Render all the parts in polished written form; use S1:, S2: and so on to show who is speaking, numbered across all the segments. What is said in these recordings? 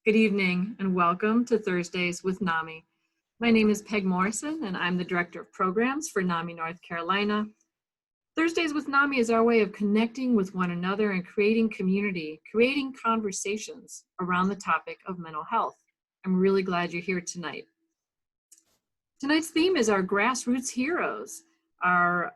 S1: Good evening and welcome to Thursdays with NAMI. My name is Peg Morrison and I'm the Director of Programs for NAMI North Carolina. Thursdays with NAMI is our way of connecting with one another and creating community, creating conversations around the topic of mental health. I'm really glad you're here tonight. Tonight's theme is our grassroots heroes, our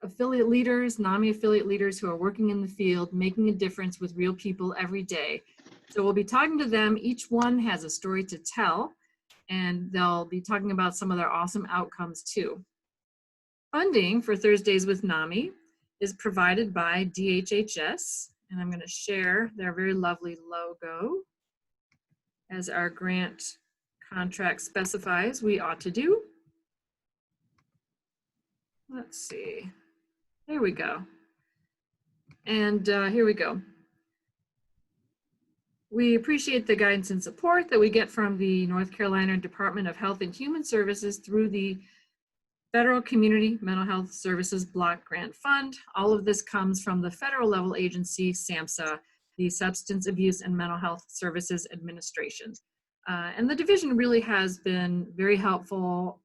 S1: affiliate leaders, NAMI affiliate leaders who are working in the field, making a difference with real people every day. So we'll be talking to them. Each one has a story to tell, and they'll be talking about some of their awesome outcomes too. Funding for Thursdays with NAMI is provided by DHHS, and I'm going to share their very lovely logo as our grant contract specifies we ought to do. Let's see. There we go. And here we go. We appreciate the guidance and support that we get from the North Carolina Department of Health and Human Services through the Federal Community Mental Health Services Block Grant Fund. All of this comes from the federal level agency, SAMHSA, the Substance Abuse and Mental Health Services Administration. And the division really has been very helpful,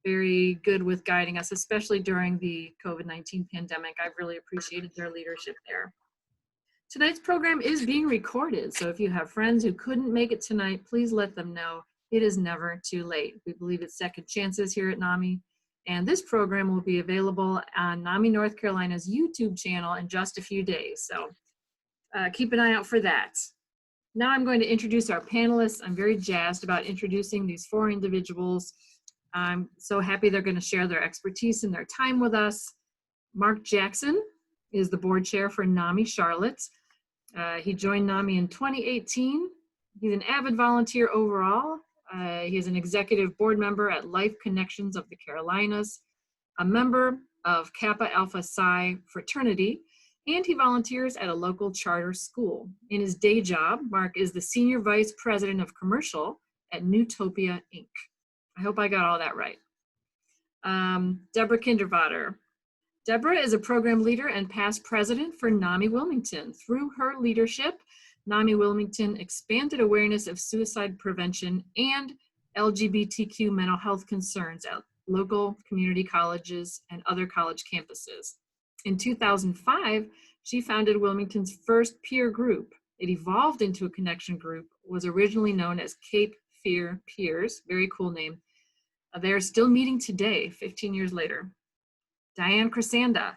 S1: very good with guiding us, especially during the COVID-19 pandemic. I've really appreciated their leadership there. Tonight's program is being recorded, so if you have friends who couldn't make it tonight, please let them know it is never too late. We believe it's second chances here at NAMI, and this program will be available on NAMI North Carolina's YouTube channel in just a few days, so keep an eye out for that. Now I'm going to introduce our panelists. I'm very jazzed about introducing these four individuals. I'm so happy they're going to share their expertise and their time with us. Mark Jackson is the board chair for NAMI Charlotte. He joined NAMI in 2018. He's an avid volunteer overall. He is an executive board member at Life Connections of the Carolinas, a member of Kappa Alpha Psi fraternity, and he volunteers at a local charter school. In his day job, Mark is the senior vice president of commercial at Newtopia Inc. I hope I got all that right. Deborah Kindervater. Deborah is a program leader and past president for NAMI Wilmington. Through her leadership, NAMI Wilmington expanded awareness of suicide prevention and LGBTQ mental health concerns at local community colleges and other college campuses. In 2005, she founded Wilmington's first peer group. It evolved into a connection group, was originally known as Cape Fear Peers, very cool name. They are still meeting today, 15 years later. Diane Cresanda.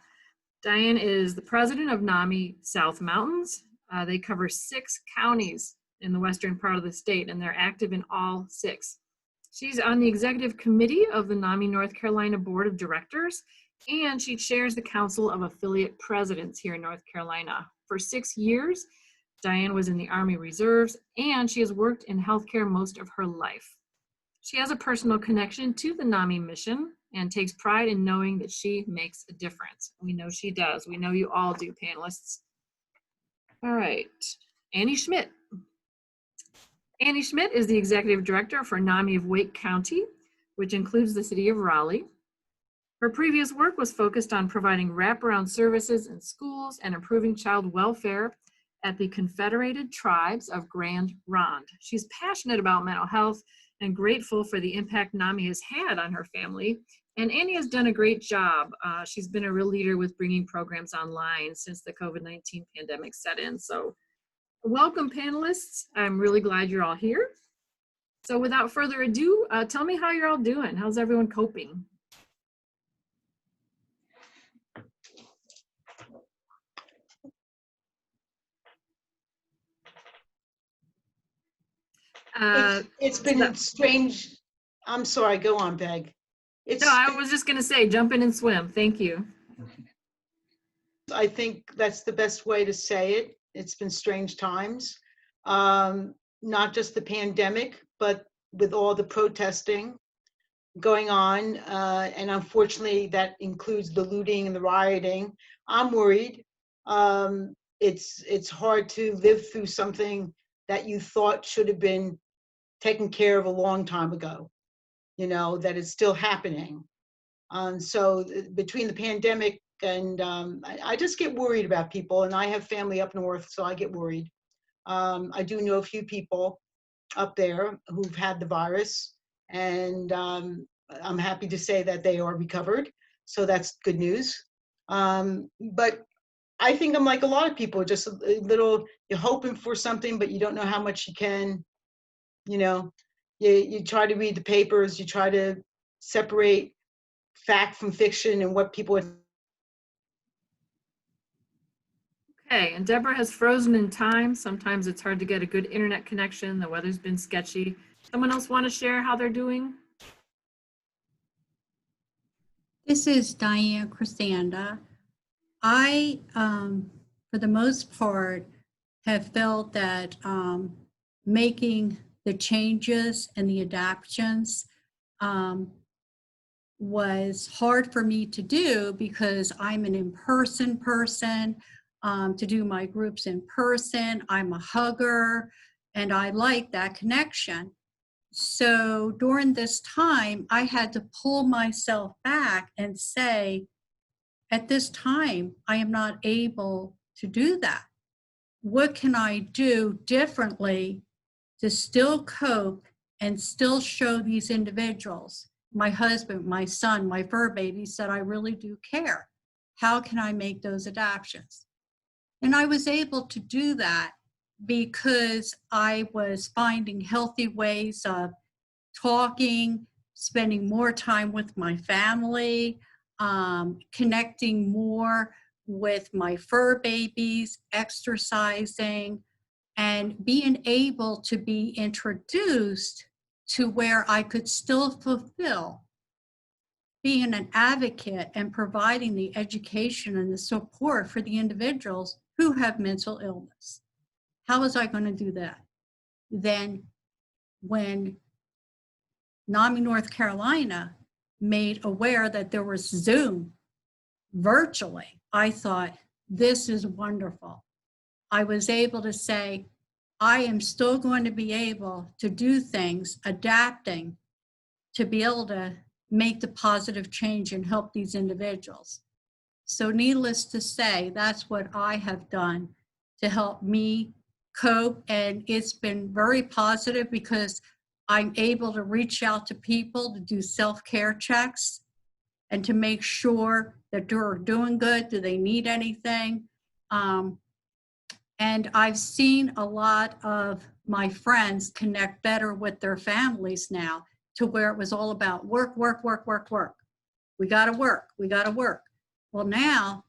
S1: Diane is the president of NAMI South Mountains. They cover 6 counties in the western part of the state, and they're active in all 6. She's on the executive committee of the NAMI North Carolina Board of Directors, and she chairs the Council of Affiliate Presidents here in North Carolina. For 6 years, Diane was in the Army Reserves, and she has worked in healthcare most of her life. She has a personal connection to the NAMI mission and takes pride in knowing that she makes a difference. We know she does. We know you all do, panelists. All right, Annie Schmidt. Annie Schmidt is the executive director for NAMI of Wake County, which includes the city of Raleigh. Her previous work was focused on providing wraparound services in schools and improving child welfare at the Confederated Tribes of Grand Ronde. She's passionate about mental health and grateful for the impact NAMI has had on her family. And Annie has done a great job. She's been a real leader with bringing programs online since the COVID-19 pandemic set in. So welcome, panelists. I'm really glad you're all here. So without further ado, tell me how you're all doing. How's everyone coping?
S2: It's been strange. I'm sorry, go on, Peg.
S1: No, I was just gonna say, jump in and swim. Thank you.
S2: I think that's the best way to say it. It's been strange times, not just the pandemic, but with all the protesting going on. And unfortunately, that includes the looting and the rioting. I'm worried. It's hard to live through something that you thought should have been taken care of a long time ago, you know, that is still happening. So between the pandemic and I just get worried about people, and I have family up north, so I get worried. I do know a few people up there who've had the virus, and I'm happy to say that they are recovered. So that's good news. But I think I'm like a lot of people, just a little, you're hoping for something, but you don't know how much you can, you know, you try to read the papers, you try to separate fact from fiction and what people are.
S1: Okay, and Deborah has frozen in time. Sometimes it's hard to get a good internet connection. The weather's been sketchy. Someone else want to share how they're doing?
S3: This is Diane Chrysanda. I, for the most part, have felt that making the changes and the adaptations was hard for me to do because I'm an in-person person, to do my groups in person. I'm a hugger, and I like that connection. So during this time, I had to pull myself back and say, at this time, I am not able to do that. What can I do differently to still cope and still show these individuals, my husband, my son, my fur babies, that I really do care? How can I make those adaptations? And I was able to do that because I was finding healthy ways of talking, spending more time with my family, connecting more with my fur babies, exercising, and being able to be introduced to where I could still fulfill being an advocate and providing the education and the support for the individuals who have mental illness. How was I going to do that? Then when NAMI North Carolina made aware that there was Zoom virtually, I thought, this is wonderful. I was able to say, I am still going to be able to do things, adapting to be able to make the positive change and help these individuals. So needless to say, that's what I have done to help me cope. And it's been very positive because I'm able to reach out to people to do self-care checks and to make sure that they're doing good. Do they need anything? And I've seen a lot of my friends connect better with their families now, to where it was all about work, work, work, work, work. We got to work. We got to work. Well, now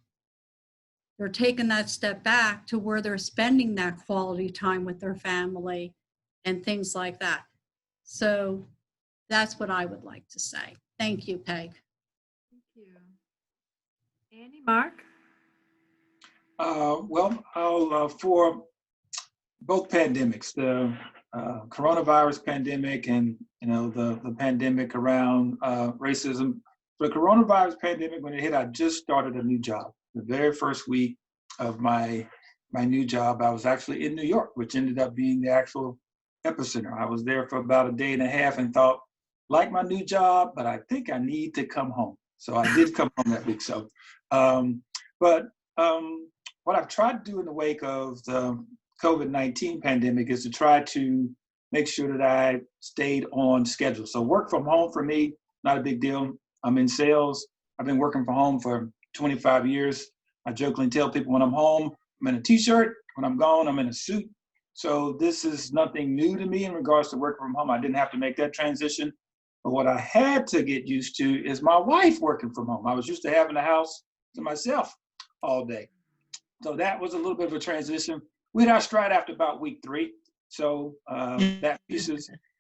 S3: they're taking that step back to where they're spending that quality time with their family and things like that. So that's what I would like to say. Thank you, Peg.
S1: Thank you. Andy, Mark?
S4: Well, I'll for both pandemics, the coronavirus pandemic and the pandemic around racism. The coronavirus pandemic, when it hit, I just started a new job. The very first week of my new job, I was actually in New York, which ended up being the actual epicenter. I was there for about a day and a half and thought, like my new job, but I think I need to come home. So I did come home that week. So, but what I've tried to do in the wake of the COVID-19 pandemic is to try to make sure that I stayed on schedule. So work from home for me, not a big deal. I'm in sales. I've been working from home for 25 years. I jokingly tell people when I'm home, I'm in a t-shirt. When I'm gone, I'm in a suit. So this is nothing new to me in regards to working from home. I didn't have to make that transition. But what I had to get used to is my wife working from home. I was used to having the house to myself all day. So that was a little bit of a transition. We had our stride after about week 3. So that piece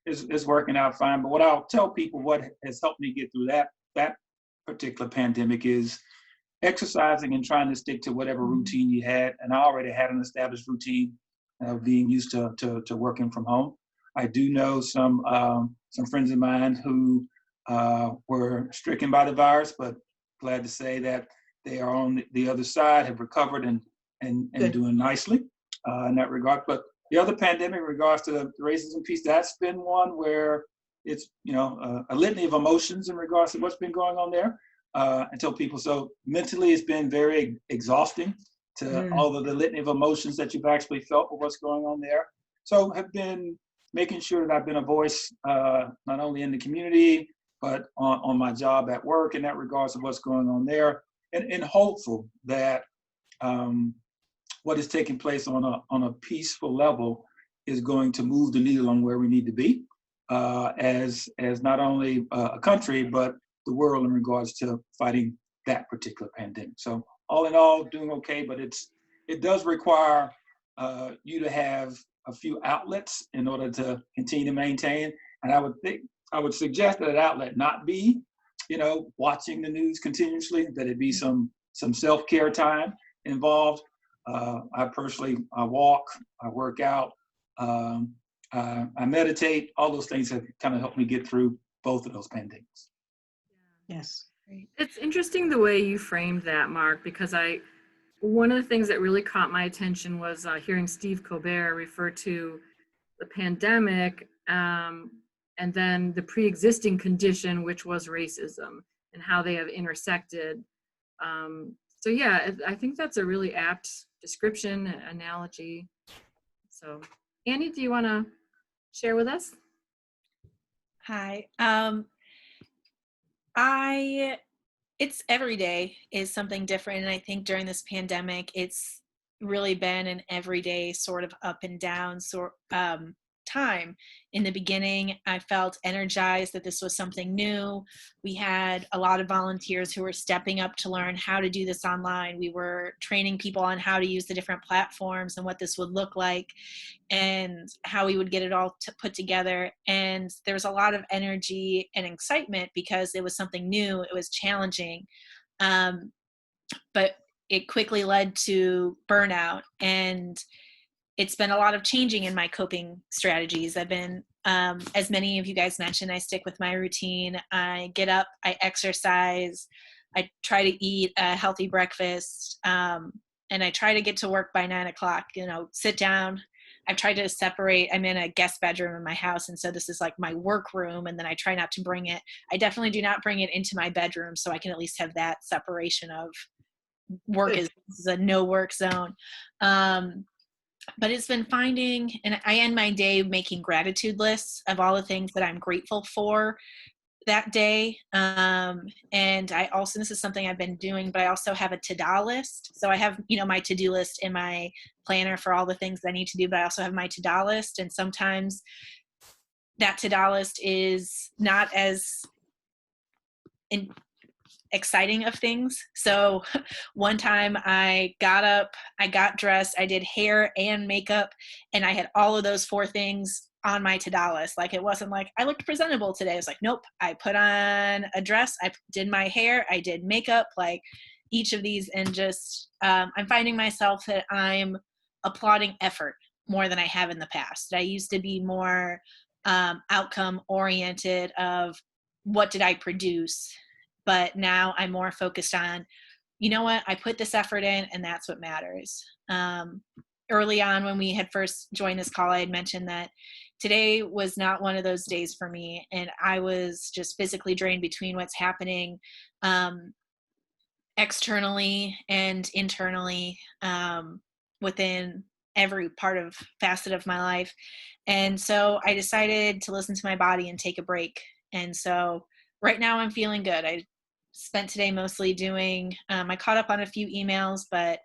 S4: is working out fine. But what I'll tell people, what has helped me get through that particular pandemic is exercising and trying to stick to whatever routine you had. And I already had an established routine of being used to working from home. I do know some friends of mine who were stricken by the virus, but glad to say that they are on the other side, have recovered and doing nicely in that regard. But the other pandemic in regards to the racism piece, that's been one where it's, a litany of emotions in regards to what's been going on there until people. So mentally, it's been very exhausting to all of the litany of emotions that you've actually felt with what's going on there. So have been making sure that I've been a voice, not only in the community, but on my job at work in that regards to what's going on there, and hopeful that what is taking place on a peaceful level is going to move the needle on where we need to be as not only a country, but the world in regards to fighting that particular pandemic. So all in all, doing okay, but it does require you to have a few outlets in order to continue to maintain. And I would suggest that an outlet not be, watching the news continuously, that it be some self-care time involved. I walk, I work out, I meditate. All those things have kind of helped me get through both of those pandemics.
S2: Yes.
S1: It's interesting the way you framed that, Mark, because one of the things that really caught my attention was hearing Steve Colbert refer to the pandemic and then the pre-existing condition, which was racism, and how they have intersected. So yeah, I think that's a really apt description, analogy. So Annie, do you want to share with us?
S5: Hi. It's every day is something different. And I think during this pandemic, it's really been an everyday sort of up and down time. In the beginning, I felt energized that this was something new. We had a lot of volunteers who were stepping up to learn how to do this online. We were training people on how to use the different platforms and what this would look like and how we would get it all put together. And there was a lot of energy and excitement because it was something new, it was challenging. But it quickly led to burnout, and it's been a lot of changing in my coping strategies. I've been, as many of you guys mentioned, I stick with my routine. I get up, I exercise, I try to eat a healthy breakfast, and I try to get to work by 9 o'clock, sit down. I've tried to separate. I'm in a guest bedroom in my house, and so this is like my work room, and then I try not to bring it. I definitely do not bring it into my bedroom, so I can at least have that separation of work is a no work zone. But it's been finding, and I end my day making gratitude lists of all the things that I'm grateful for that day. And I also, this is something I've been doing, but I also have a to-do list. So I have, my to-do list in my planner for all the things that I need to do, but I also have my to-do list. And sometimes that to-do list is not as exciting of things. So one time I got up, I got dressed, I did hair and makeup, and I had all of those 4 things on my to-do list. Like, it wasn't like I looked presentable today. It was like, nope, I put on a dress, I did my hair, I did makeup, like each of these. And just, I'm finding myself that I'm applauding effort more than I have in the past. I used to be more outcome oriented of what did I produce, but now I'm more focused on, you know what, I put this effort in and that's what matters. Early on when we had first joined this call, I had mentioned that today was not one of those days for me, and I was just physically drained between what's happening externally and internally within every facet of my life. And so I decided to listen to my body and take a break. And so right now I'm feeling good. I spent today mostly doing, I caught up on a few emails, but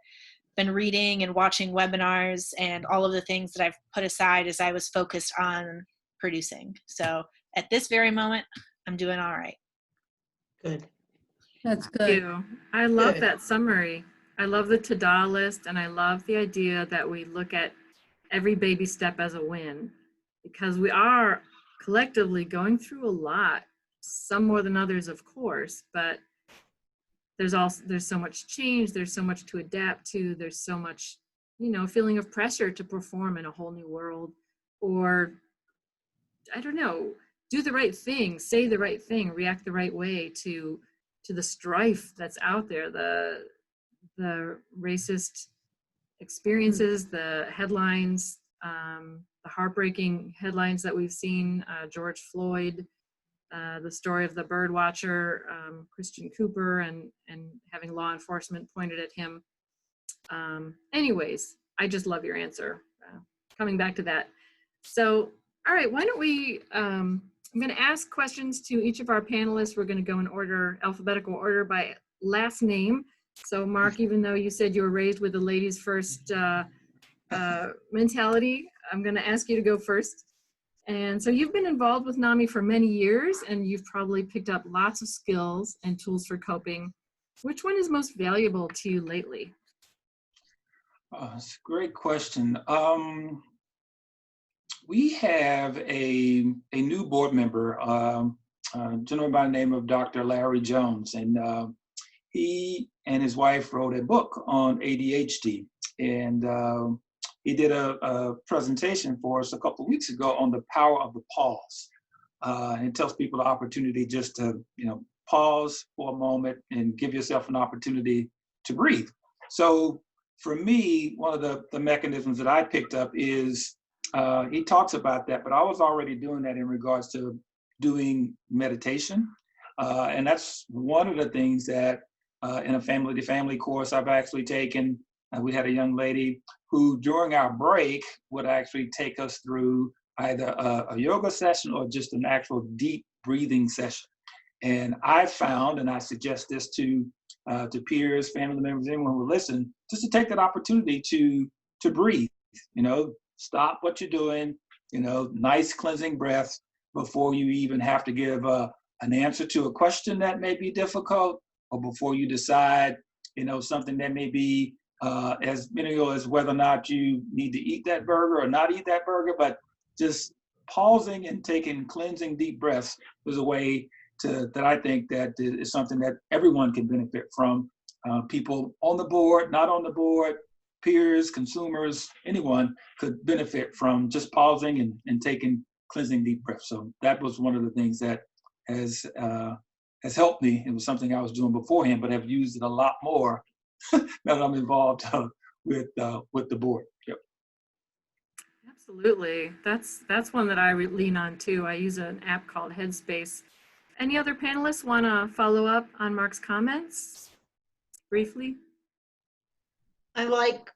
S5: been reading and watching webinars and all of the things that I've put aside as I was focused on producing. So at this very moment, I'm doing all right.
S2: Good.
S3: That's
S1: Thank
S3: good.
S1: you. I love
S2: Good.
S1: that summary. I love the to-do list, and I love the idea that we look at every baby step as a win, because we are collectively going through a lot, some more than others, of course, but there's so much change, there's so much to adapt to, there's so much, feeling of pressure to perform in a whole new world, or I don't know, do the right thing, say the right thing, react the right way to the strife that's out there, the racist experiences, the headlines, the heartbreaking headlines that we've seen, George Floyd, the story of the bird watcher, Christian Cooper, and having law enforcement pointed at him. Anyways, I just love your answer. Coming back to that. So All right, why don't we, I'm going to ask questions to each of our panelists. We're going to go in order, alphabetical order by last name. So Mark, even though you said you were raised with the ladies first mentality, I'm going to ask you to go first. And so you've been involved with NAMI for many years, and you've probably picked up lots of skills and tools for coping. Which one is most valuable to you lately?
S4: It's a great question. We have a new board member, a gentleman by the name of Dr. Larry Jones, and he and his wife wrote a book on ADHD, and he did a presentation for us a couple of weeks ago on the power of the pause. And it tells people the opportunity just to, pause for a moment and give yourself an opportunity to breathe. So for me, one of the mechanisms that I picked up is he talks about that, but I was already doing that in regards to doing meditation. And that's one of the things that in a family-to-family course I've actually taken. We had a young lady who during our break would actually take us through either a yoga session or just an actual deep breathing session. And I found, and I suggest this to peers, family members, anyone who will listen, just to take that opportunity to breathe, stop what you're doing, nice cleansing breaths before you even have to give an answer to a question that may be difficult, or before you decide, something that may be as menial as whether or not you need to eat that burger or not eat that burger, but just pausing and taking cleansing deep breaths is a way that I think that is something that everyone can benefit from. People on the board, not on the board, peers, consumers, anyone could benefit from just pausing and taking cleansing deep breaths. So that was one of the things that has helped me. It was something I was doing beforehand, but have used it a lot more now that I'm involved with the board. Yep.
S1: Absolutely. That's one that I lean on too. I use an app called Headspace. Any other panelists want to follow up on Mark's comments briefly?
S2: I like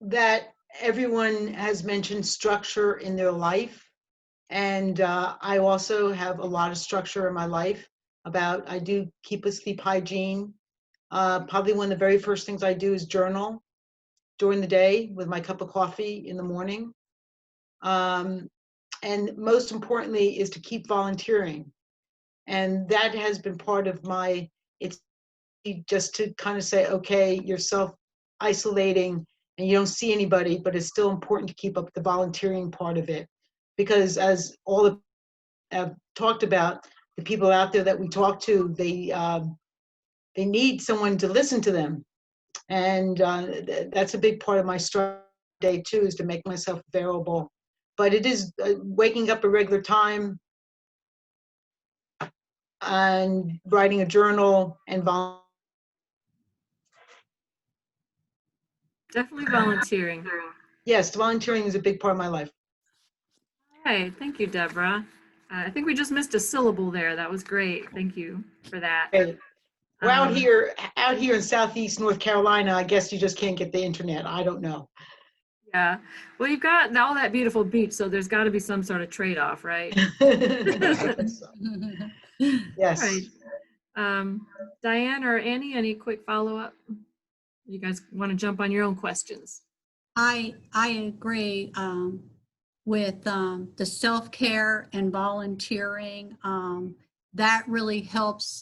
S2: that everyone has mentioned structure in their life. And I also have a lot of structure in my life. I do keep a sleep hygiene. Probably one of the very first things I do is journal during the day with my cup of coffee in the morning. And most importantly is to keep volunteering. And that has been part of it's just to kind of say, okay, you're self-isolating and you don't see anybody, but it's still important to keep up the volunteering part of it. Because as all the have talked about, the people out there that we talk to, they need someone to listen to them. And that's a big part of my day too, is to make myself available. But it is waking up a regular time and writing a journal and
S1: Definitely volunteering.
S2: yes, volunteering is a big part of my life.
S1: All right, thank you, Deborah. I think we just missed a syllable there. That was great. Thank you for that.
S2: Okay. We're out here in Southeast North Carolina. I guess you just can't get the internet. I don't know.
S1: Yeah, well, you've got all that beautiful beach, so there's got to be some sort of trade-off, right?
S2: Yes.
S1: All right. Diane or Annie, any quick follow-up? You guys want to jump on your own questions?
S3: I agree with the self-care and volunteering. That really helps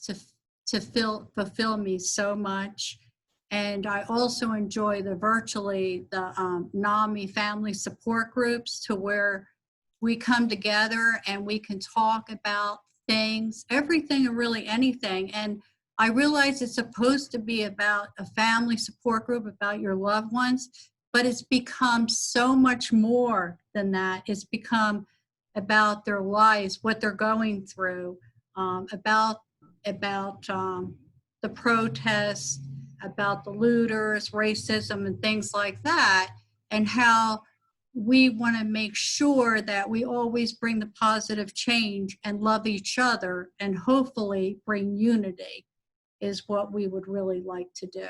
S3: to fulfill me so much. And I also enjoy the NAMI family support groups, to where we come together and we can talk about things, everything and really anything. And I realize it's supposed to be about a family support group, about your loved ones, but it's become so much more than that. It's become about their lives, what they're going through, about the protests, about the looters, racism, and things like that, and how we want to make sure that we always bring the positive change and love each other, and hopefully bring unity is what we would really like to do.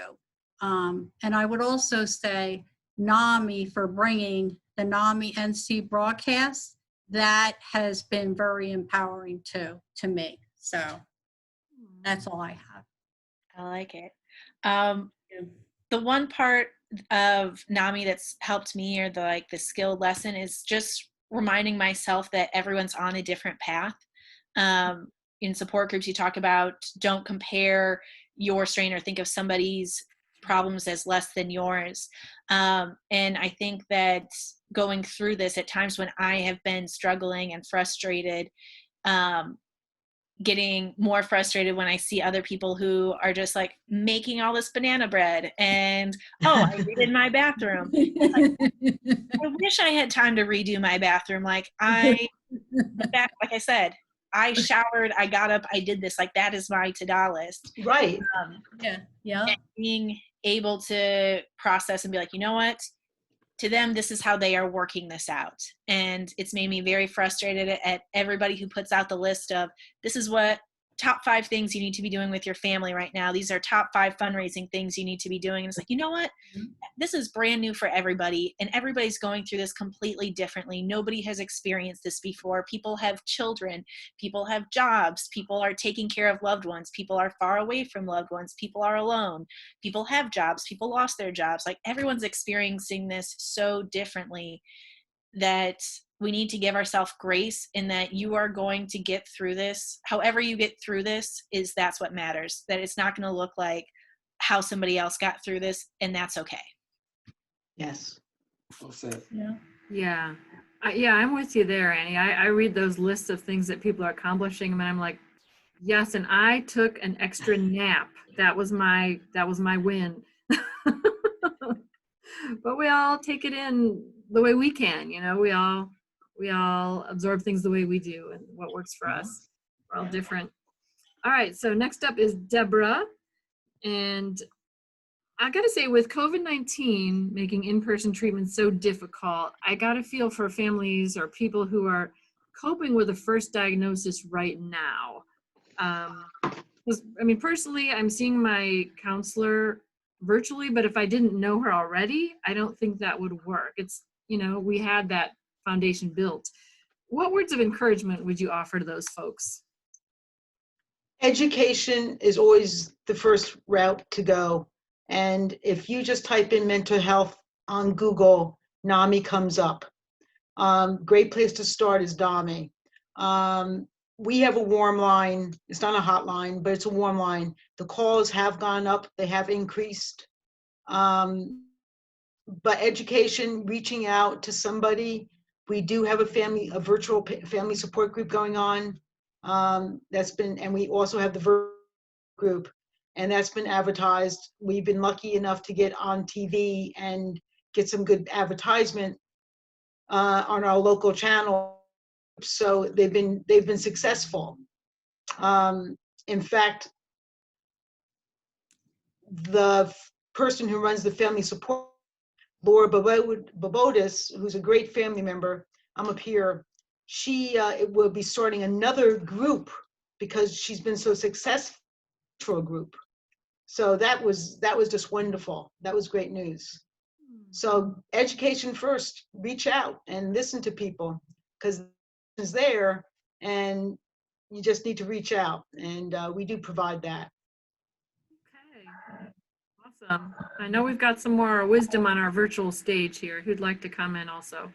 S3: And I would also say NAMI for bringing the NAMI NC broadcast. that has been very empowering too, to me. So that's all I have.
S5: I like it. The one part of NAMI that's helped me, or the skill lesson, is just reminding myself that everyone's on a different path. In support groups, you talk about don't compare your strain or think of somebody's problems as less than yours. And I think that going through this at times when I have been struggling and frustrated, getting more frustrated when I see other people who are just like making all this banana bread and, oh, I redid my bathroom. I wish I had time to redo my bathroom. Like I said, I showered, I got up, I did this. Like that is my to-do list.
S2: Right.
S3: Yeah.
S5: And being able to process and be like, you know what? To them, this is how they are working this out. And it's made me very frustrated at everybody who puts out the list of, this is what top 5 things you need to be doing with your family right now. These are top 5 fundraising things you need to be doing. And it's like, you know what? This is brand new for everybody. And everybody's going through this completely differently. Nobody has experienced this before. People have children. People have jobs. People are taking care of loved ones. People are far away from loved ones. People are alone. People have jobs. People lost their jobs. Like everyone's experiencing this so differently that we need to give ourselves grace in that you are going to get through this. However you get through this, that's what matters. That it's not going to look like how somebody else got through this, and that's okay.
S2: Yes.
S4: Well said.
S1: Yeah. I'm with you there, Annie. I read those lists of things that people are accomplishing, and I'm like, yes, and I took an extra nap. That was my win. But we all take it in the way we can, we all absorb things the way we do and what works for us. We're all different. All right, so next up is Deborah. And I gotta say, with COVID-19 making in-person treatment so difficult, I gotta feel for families or people who are coping with a first diagnosis right now. Personally, I'm seeing my counselor virtually, but if I didn't know her already, I don't think that would work. It's, we had that foundation built. What words of encouragement would you offer to those folks?
S2: Education is always the first route to go. And if you just type in mental health on Google, NAMI comes up. Great place to start is NAMI. We have a warm line. It's not a hotline, but it's a warm line. The calls have gone up. They have increased. But education, reaching out to somebody. We do have a virtual family support group going on. And we also have the virtual group, and that's been advertised. We've been lucky enough to get on TV and get some good advertisement on our local channel. So they've been successful. In fact, the person who runs the family support, Laura Babodis, who's a great family member, I'm up here. She will be starting another group because she's been so successful for a group. So that was just wonderful. That was great news. So education first, reach out and listen to people because it's there and you just need to reach out, and we do provide that.
S1: Okay, awesome. I know we've got some more wisdom on our virtual stage here. Who'd like to comment also?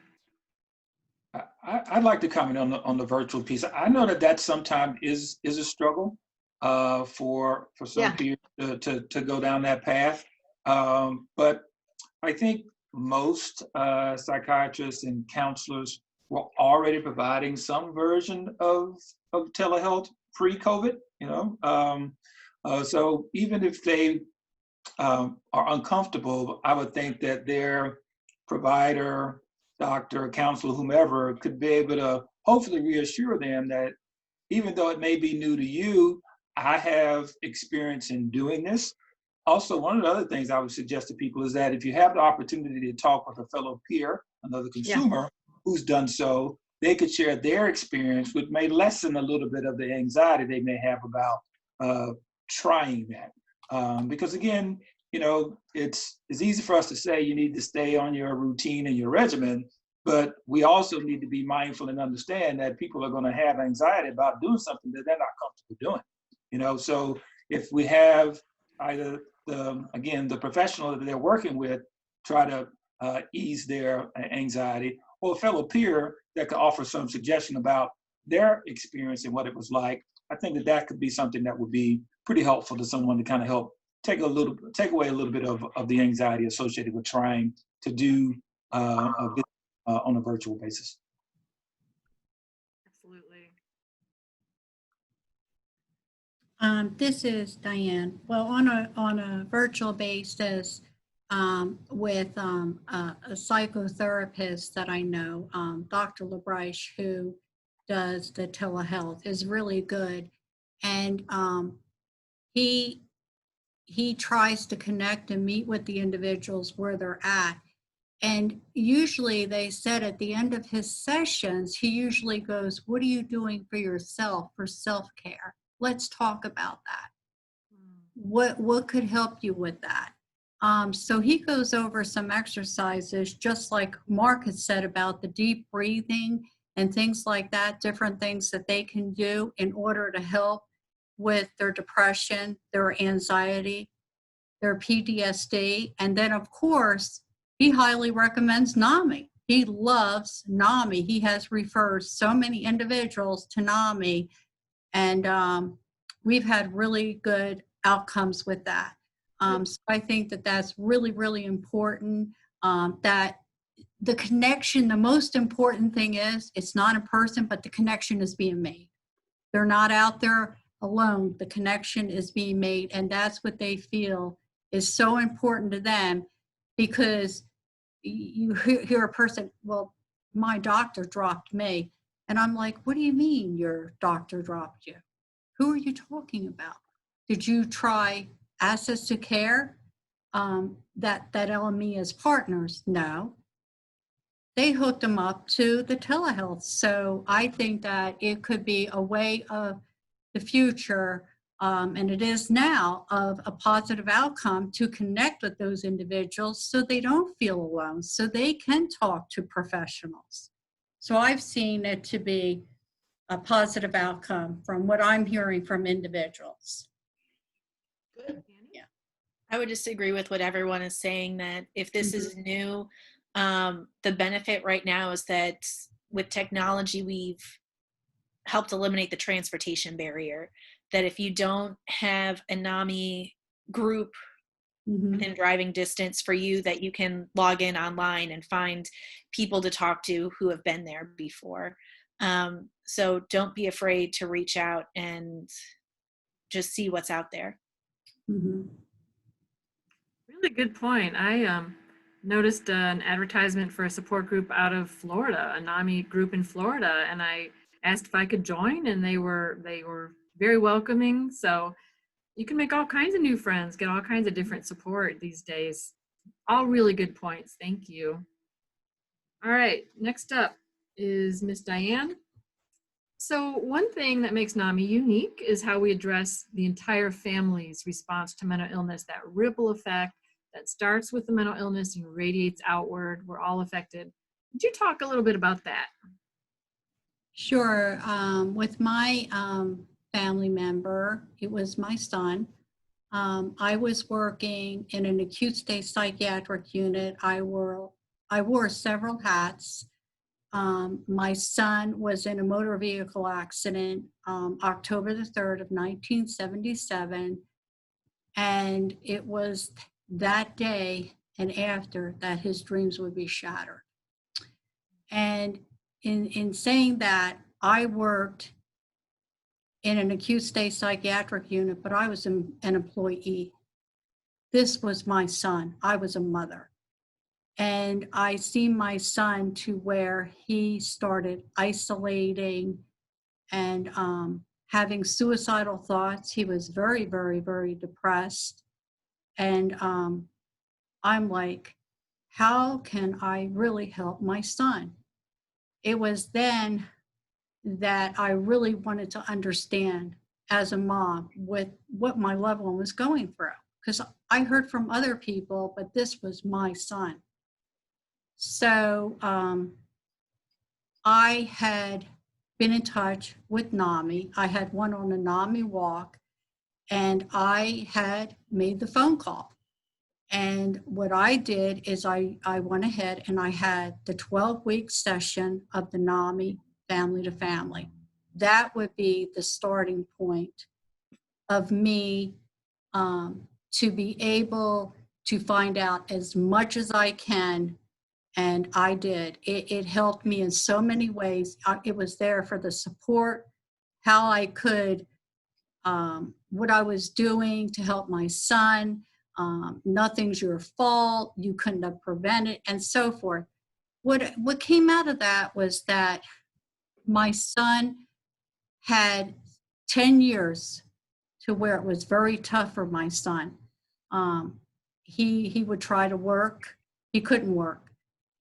S4: I'd like to comment on the virtual piece. I know that sometimes is a struggle for some people to go down that path. But I think most psychiatrists and counselors were already providing some version of telehealth pre-COVID, so even if they are uncomfortable, I would think that their provider, doctor, counselor, whomever could be able to hopefully reassure them that even though it may be new to you, I have experience in doing this. Also, one of the other things I would suggest to people is that if you have the opportunity to talk with a fellow peer, another consumer who's done so, they could share their experience, which may lessen a little bit of the anxiety they may have about trying that. Because again, it's easy for us to say you need to stay on your routine and your regimen, But we also need to be mindful and understand that people are going to have anxiety about doing something that they're not comfortable doing. So if we have either the professional that they're working with try to ease their anxiety, or a fellow peer that could offer some suggestion about their experience and what it was like, I think that could be something that would be pretty helpful to someone to kind of help take away a little bit of the anxiety associated with trying to do a visit on a virtual basis.
S1: Absolutely.
S3: This is Diane. Well, on a virtual basis, with a psychotherapist that I know, Dr. LeBreich, who does the telehealth, is really good, and he tries to connect and meet with the individuals where they're at. And usually they said at the end of his sessions, he usually goes, "What are you doing for yourself for self-care? Let's talk about that. What could help you with that?" So he goes over some exercises, just like Mark has said about the deep breathing and things like that, different things that they can do in order to help with their depression, their anxiety, their PTSD. And then, of course, he highly recommends NAMI. He loves NAMI. He has referred so many individuals to NAMI, and we've had really good outcomes with that. So I think that that's really, really important, that the connection, the most important thing is it's not in person, but the connection is being made. They're not out there alone. The connection is being made, and that's what they feel is so important to them, because you hear a person, "Well, my doctor dropped me." And I'm like, "What do you mean your doctor dropped you? Who are you talking about? Did you try access to care, that LME as partners?" No. They hooked them up to the telehealth. So I think that it could be a way of the future, and it is now, of a positive outcome to connect with those individuals so they don't feel alone, so they can talk to professionals. So I've seen it to be a positive outcome from what I'm hearing from individuals.
S2: Good.
S3: Yeah.
S5: I would just agree with what everyone is saying, that if this is new, the benefit right now is that with technology, we've helped eliminate the transportation barrier. That if you don't have a NAMI group within driving distance for you, that you can log in online and find people to talk to who have been there before. So don't be afraid to reach out and just see what's out there.
S3: Mm-hmm.
S1: Really good point. I noticed an advertisement for a support group out of Florida, a NAMI group in Florida, and I asked if I could join, and they were very welcoming. So you can make all kinds of new friends, get all kinds of different support these days. All really good points. Thank you. All right, next up is Miss Diane. So one thing that makes NAMI unique is how we address the entire family's response to mental illness, that ripple effect that starts with the mental illness and radiates outward. We're all affected. Could you talk a little bit about that?
S3: Sure. With my family member, it was my son. I was working in an acute stay psychiatric unit. I wore several hats. My son was in a motor vehicle accident, October the 3rd of 1977. And it was that day and after that his dreams would be shattered. And in saying that, I worked in an acute stay psychiatric unit, but I was an employee. This was my son. I was a mother. And I see my son to where he started isolating and having suicidal thoughts. He was very, very, very depressed. And I'm like, how can I really help my son? It was then that I really wanted to understand as a mom with what my loved one was going through. Because I heard from other people, but this was my son. So I had been in touch with NAMI. I had one on a NAMI walk, and I had made the phone call. And what I did is I went ahead and I had the 12-week session of the NAMI Family to Family. That would be the starting point of me to be able to find out as much as I can. And I did. It helped me in so many ways. It was there for the support, how I could, what I was doing to help my son. Nothing's your fault. You couldn't have prevented, and so forth. What came out of that was that my son had 10 years to where it was very tough for my son. He would try to work. He couldn't work.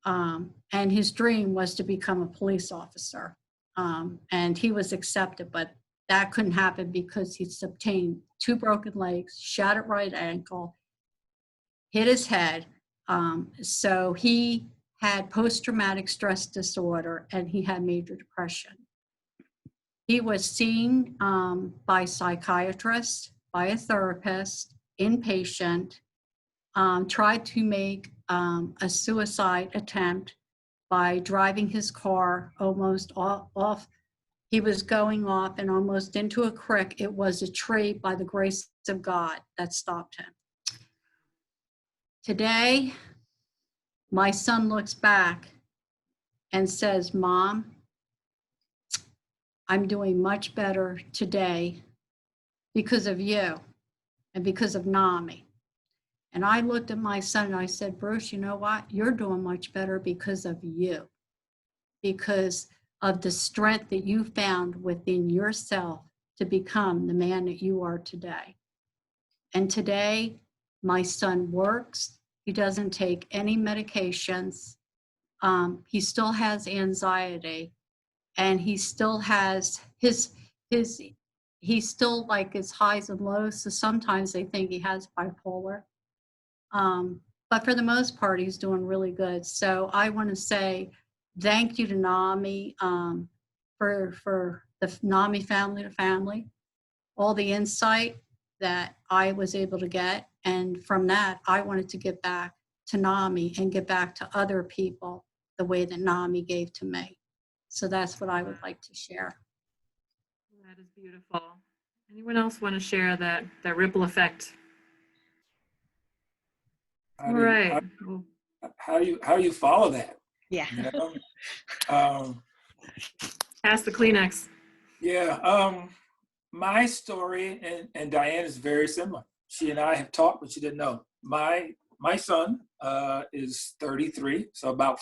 S3: And his dream was to become a police officer. And he was accepted, but that couldn't happen because he sustained 2 broken legs, shattered right ankle, hit his head. So he had post-traumatic stress disorder and he had major depression. He was seen by psychiatrists, by a therapist, inpatient, tried to make a suicide attempt by driving his car almost off. He was going off and almost into a creek. It was a tree, by the grace of God, that stopped him. Today, my son looks back and says, "Mom, I'm doing much better today because of you and because of NAMI." And I looked at my son and I said, "Bruce, you know what? You're doing much better because of you, because of the strength that you found within yourself to become the man that you are today." And today, my son works. He doesn't take any medications. He still has anxiety, and he still has he's still like his highs and lows. So sometimes they think he has bipolar. But for the most part, he's doing really good. So I want to say thank you to NAMI for the NAMI Family to Family, all the insight that I was able to get. And from that, I wanted to give back to NAMI and give back to other people the way that NAMI gave to me. So that's what I would like to share.
S1: That is beautiful. Anyone else want to share that ripple effect? All right.
S4: How do you follow that?
S5: Yeah.
S4: You know?
S1: Pass the Kleenex.
S4: Yeah. My story and Diane is very similar. She and I have talked, but she didn't know. My son is 33, so about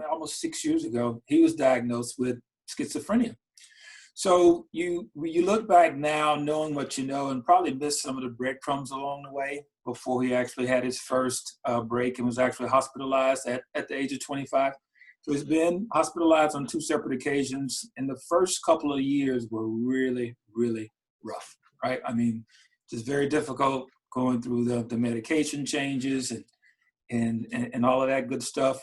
S4: almost 6 years ago, he was diagnosed with schizophrenia. So you look back now, knowing what you know, and probably missed some of the breadcrumbs along the way before he actually had his first break and was actually hospitalized at the age of 25. So he's been hospitalized on 2 separate occasions, and the first couple of years were really, really rough, right? I mean, just very difficult going through the medication changes and all of that good stuff.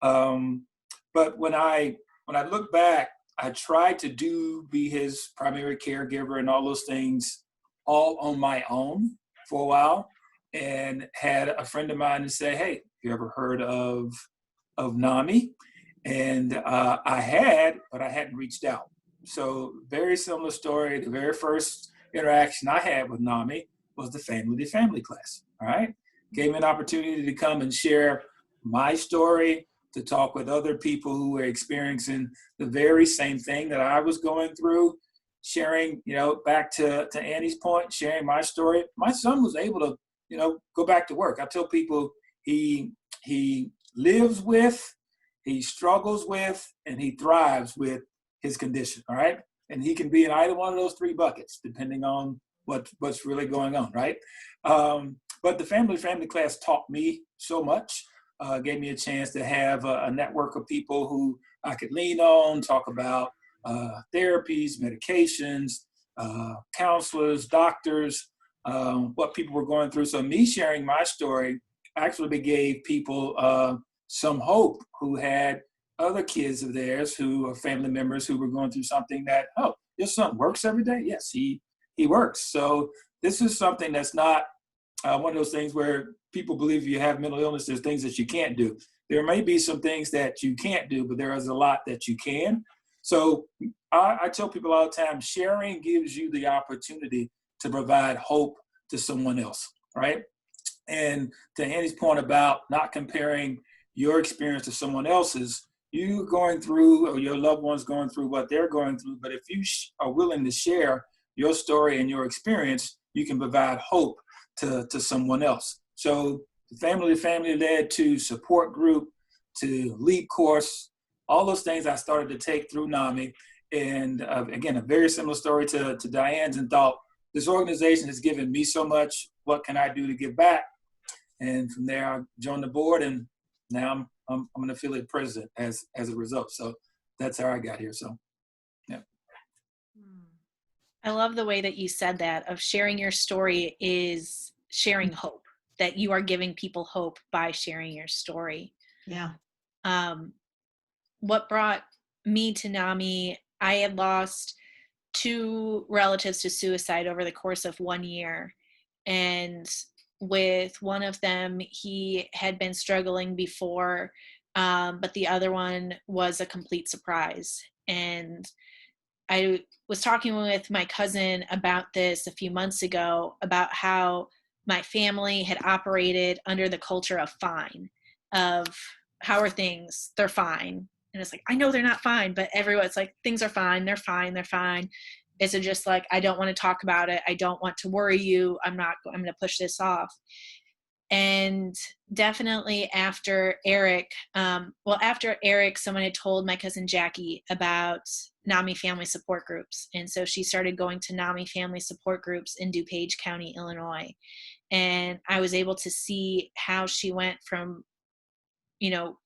S4: But when I look back, I tried to be his primary caregiver and all those things all on my own for a while, and had a friend of mine to say, "Hey, have you ever heard of NAMI?" And I had, but I hadn't reached out. So very similar story. The very first interaction I had with NAMI was the family to family class. All right, gave me an opportunity to come and share my story, to talk with other people who were experiencing the very same thing that I was going through, sharing, back to Annie's point, sharing my story. My son was able to, go back to work. I tell people he lives with, he struggles with, and he thrives with his condition, all right? And he can be in either one of those 3 buckets, depending on what's really going on, right? But the family class taught me so much. Gave me a chance to have a network of people who I could lean on, talk about therapies, medications, counselors, doctors, what people were going through. So me sharing my story actually gave people some hope who had other kids of theirs who are family members who were going through something that, oh, your son works every day? Yes, he works. So this is something that's not one of those things where people believe you have mental illness, there's things that you can't do. There may be some things that you can't do, but there is a lot that you can. So I tell people all the time, sharing gives you the opportunity to provide hope to someone else, right? And to Annie's point about not comparing your experience to someone else's, you going through or your loved ones going through what they're going through, but if you are willing to share your story and your experience, you can provide hope to someone else. So the family led to support group, to lead course, all those things I started to take through NAMI. And again, a very similar story to Diane's, and thought, this organization has given me so much, what can I do to give back? And from there, I joined the board, and now I'm an affiliate president as a result. So that's how I got here. So, yeah.
S5: I love the way that you said that, of sharing your story is sharing hope, that you are giving people hope by sharing your story.
S2: Yeah.
S5: What brought me to NAMI, I had lost 2 relatives to suicide over the course of 1 year. And with one of them, he had been struggling before, but the other one was a complete surprise. And I was talking with my cousin about this a few months ago, about how my family had operated under the culture of fine, of how are things? They're fine. And it's like, I know they're not fine, but everyone's like, things are fine. They're fine. They're fine. It's just like, I don't want to talk about it. I don't want to worry you. I'm going to push this off. And definitely after Eric, someone had told my cousin Jackie about NAMI family support groups. And so she started going to NAMI family support groups in DuPage County, Illinois. And I was able to see how she went from,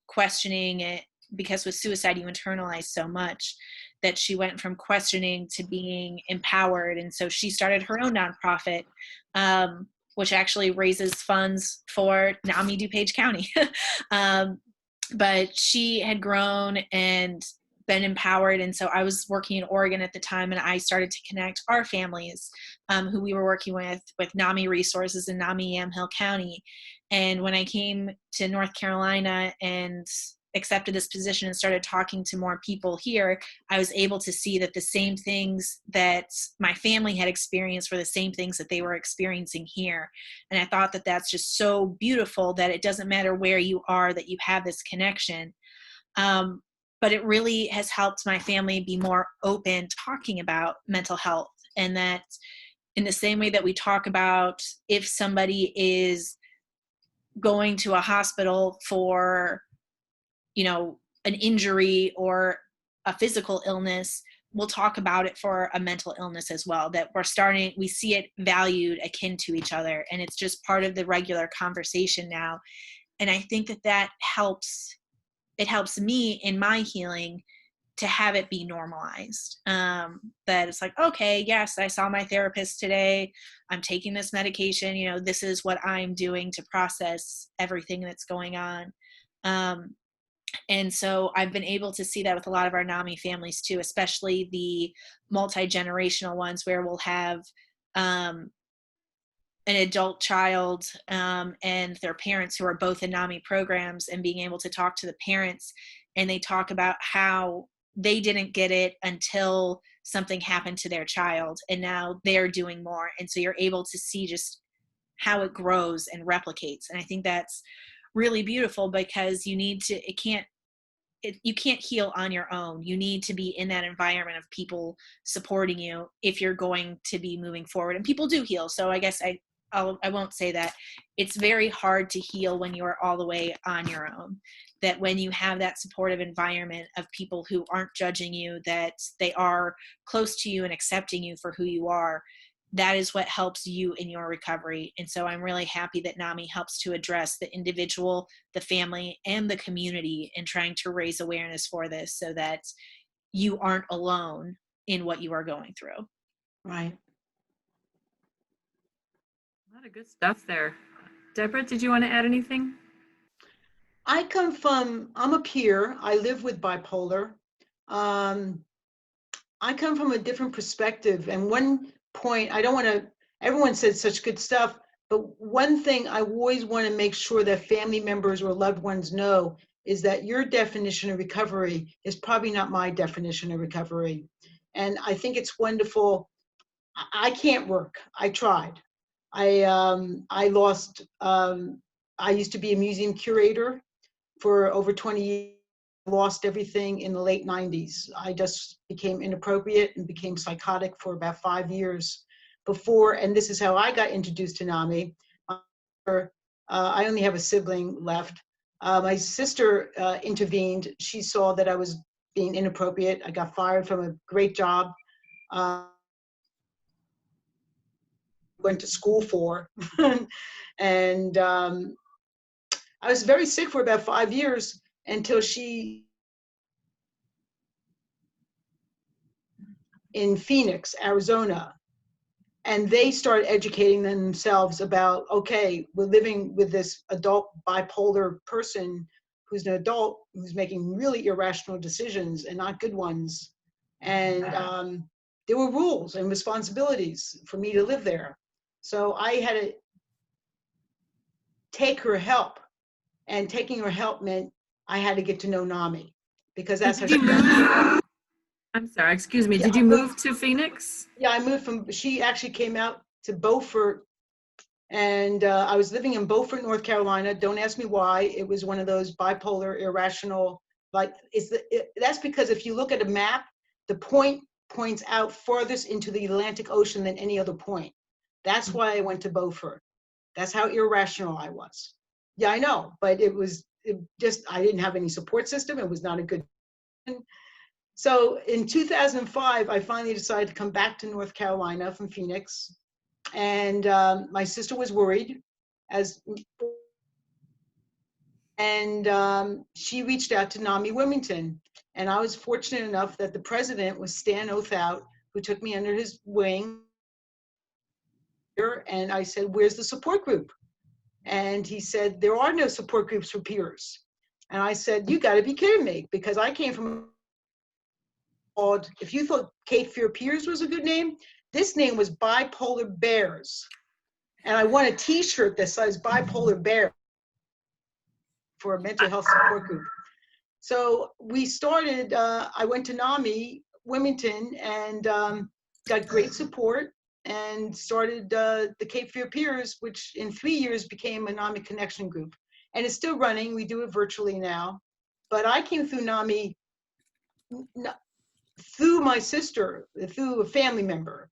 S5: questioning it, because with suicide, you internalize so much, that she went from questioning to being empowered. And so she started her own nonprofit, which actually raises funds for NAMI DuPage County. But she had grown and been empowered. And so I was working in Oregon at the time, and I started to connect our families who we were working with NAMI resources in NAMI Yamhill County. And when I came to North Carolina and accepted this position and started talking to more people here, I was able to see that the same things that my family had experienced were the same things that they were experiencing here. And I thought that that's just so beautiful, that it doesn't matter where you are, that you have this connection. But it really has helped my family be more open talking about mental health. And that in the same way that we talk about, if somebody is going to a hospital for, an injury or a physical illness, we'll talk about it for a mental illness as well, that we see it valued akin to each other. And it's just part of the regular conversation now. And I think that helps. It helps me in my healing to have it be normalized. That it's like, okay, yes, I saw my therapist today. I'm taking this medication. This is what I'm doing to process everything that's going on. And so I've been able to see that with a lot of our NAMI families too, especially the multi-generational ones, where we'll have an adult child and their parents who are both in NAMI programs, and being able to talk to the parents, and they talk about how they didn't get it until something happened to their child, and now they're doing more. And so you're able to see just how it grows and replicates. And I think that's really beautiful, because you can't heal on your own. You need to be in that environment of people supporting you if you're going to be moving forward. And people do heal. So I guess I won't say that. It's very hard to heal when you are all the way on your own. That when you have that supportive environment of people who aren't judging you, that they are close to you and accepting you for who you are, that is what helps you in your recovery. And so I'm really happy that NAMI helps to address the individual, the family, and the community in trying to raise awareness for this, so that you aren't alone in what you are going through.
S2: Right.
S1: A lot of good stuff there. Deborah, did you want to add anything?
S2: I'm a peer. I live with bipolar. Um, I come from a different perspective. And one point, I don't want to, everyone said such good stuff, but one thing I always want to make sure that family members or loved ones know is that your definition of recovery is probably not my definition of recovery. And I think it's wonderful. I can't work. I tried. I lost, I used to be a museum curator for over 20 years. Lost everything in the late 90s. I just became inappropriate and became psychotic for about 5 years before, and this is how I got introduced to NAMI. I only have a sibling left. My sister intervened. She saw that I was being inappropriate. I got fired from a great job. Went to school for. And I was very sick for about 5 years until she, in Phoenix, Arizona, and they started educating themselves about, okay, we're living with this adult bipolar person who's an adult who's making really irrational decisions and not good ones. And there were rules and responsibilities for me to live there. So I had to take her help, and taking her help meant I had to get to know NAMI, because that's how
S1: Did you move? I'm sorry, excuse me.
S2: Yeah,
S1: Did you move to Phoenix?
S2: Yeah, I moved from, she actually came out to Beaufort, and I was living in Beaufort, North Carolina. Don't ask me why. It was one of those bipolar, irrational, like, that's because if you look at a map, the point points out farthest into the Atlantic Ocean than any other point. That's why I went to Beaufort. That's how irrational I was. Yeah, I know, but it just, I didn't have any support system. It was not a good. So in 2005, I finally decided to come back to North Carolina from Phoenix. And my sister was worried, and she reached out to NAMI Wilmington. And I was fortunate enough that the president was Stan Othout, who took me under his wing. And I said, where's the support group? And he said, there are no support groups for peers. And I said, you got to be kidding me, because I came from, if you thought Cape Fear Peers was a good name, this name was Bipolar Bears. And I won a t-shirt that says Bipolar Bear for a mental health support group. So we started, I went to NAMI Wilmington and got great support, and started the Cape Fear Peers, which in 3 years became a NAMI Connection group. And it's still running. We do it virtually now. But I came through NAMI through my sister, through a family member.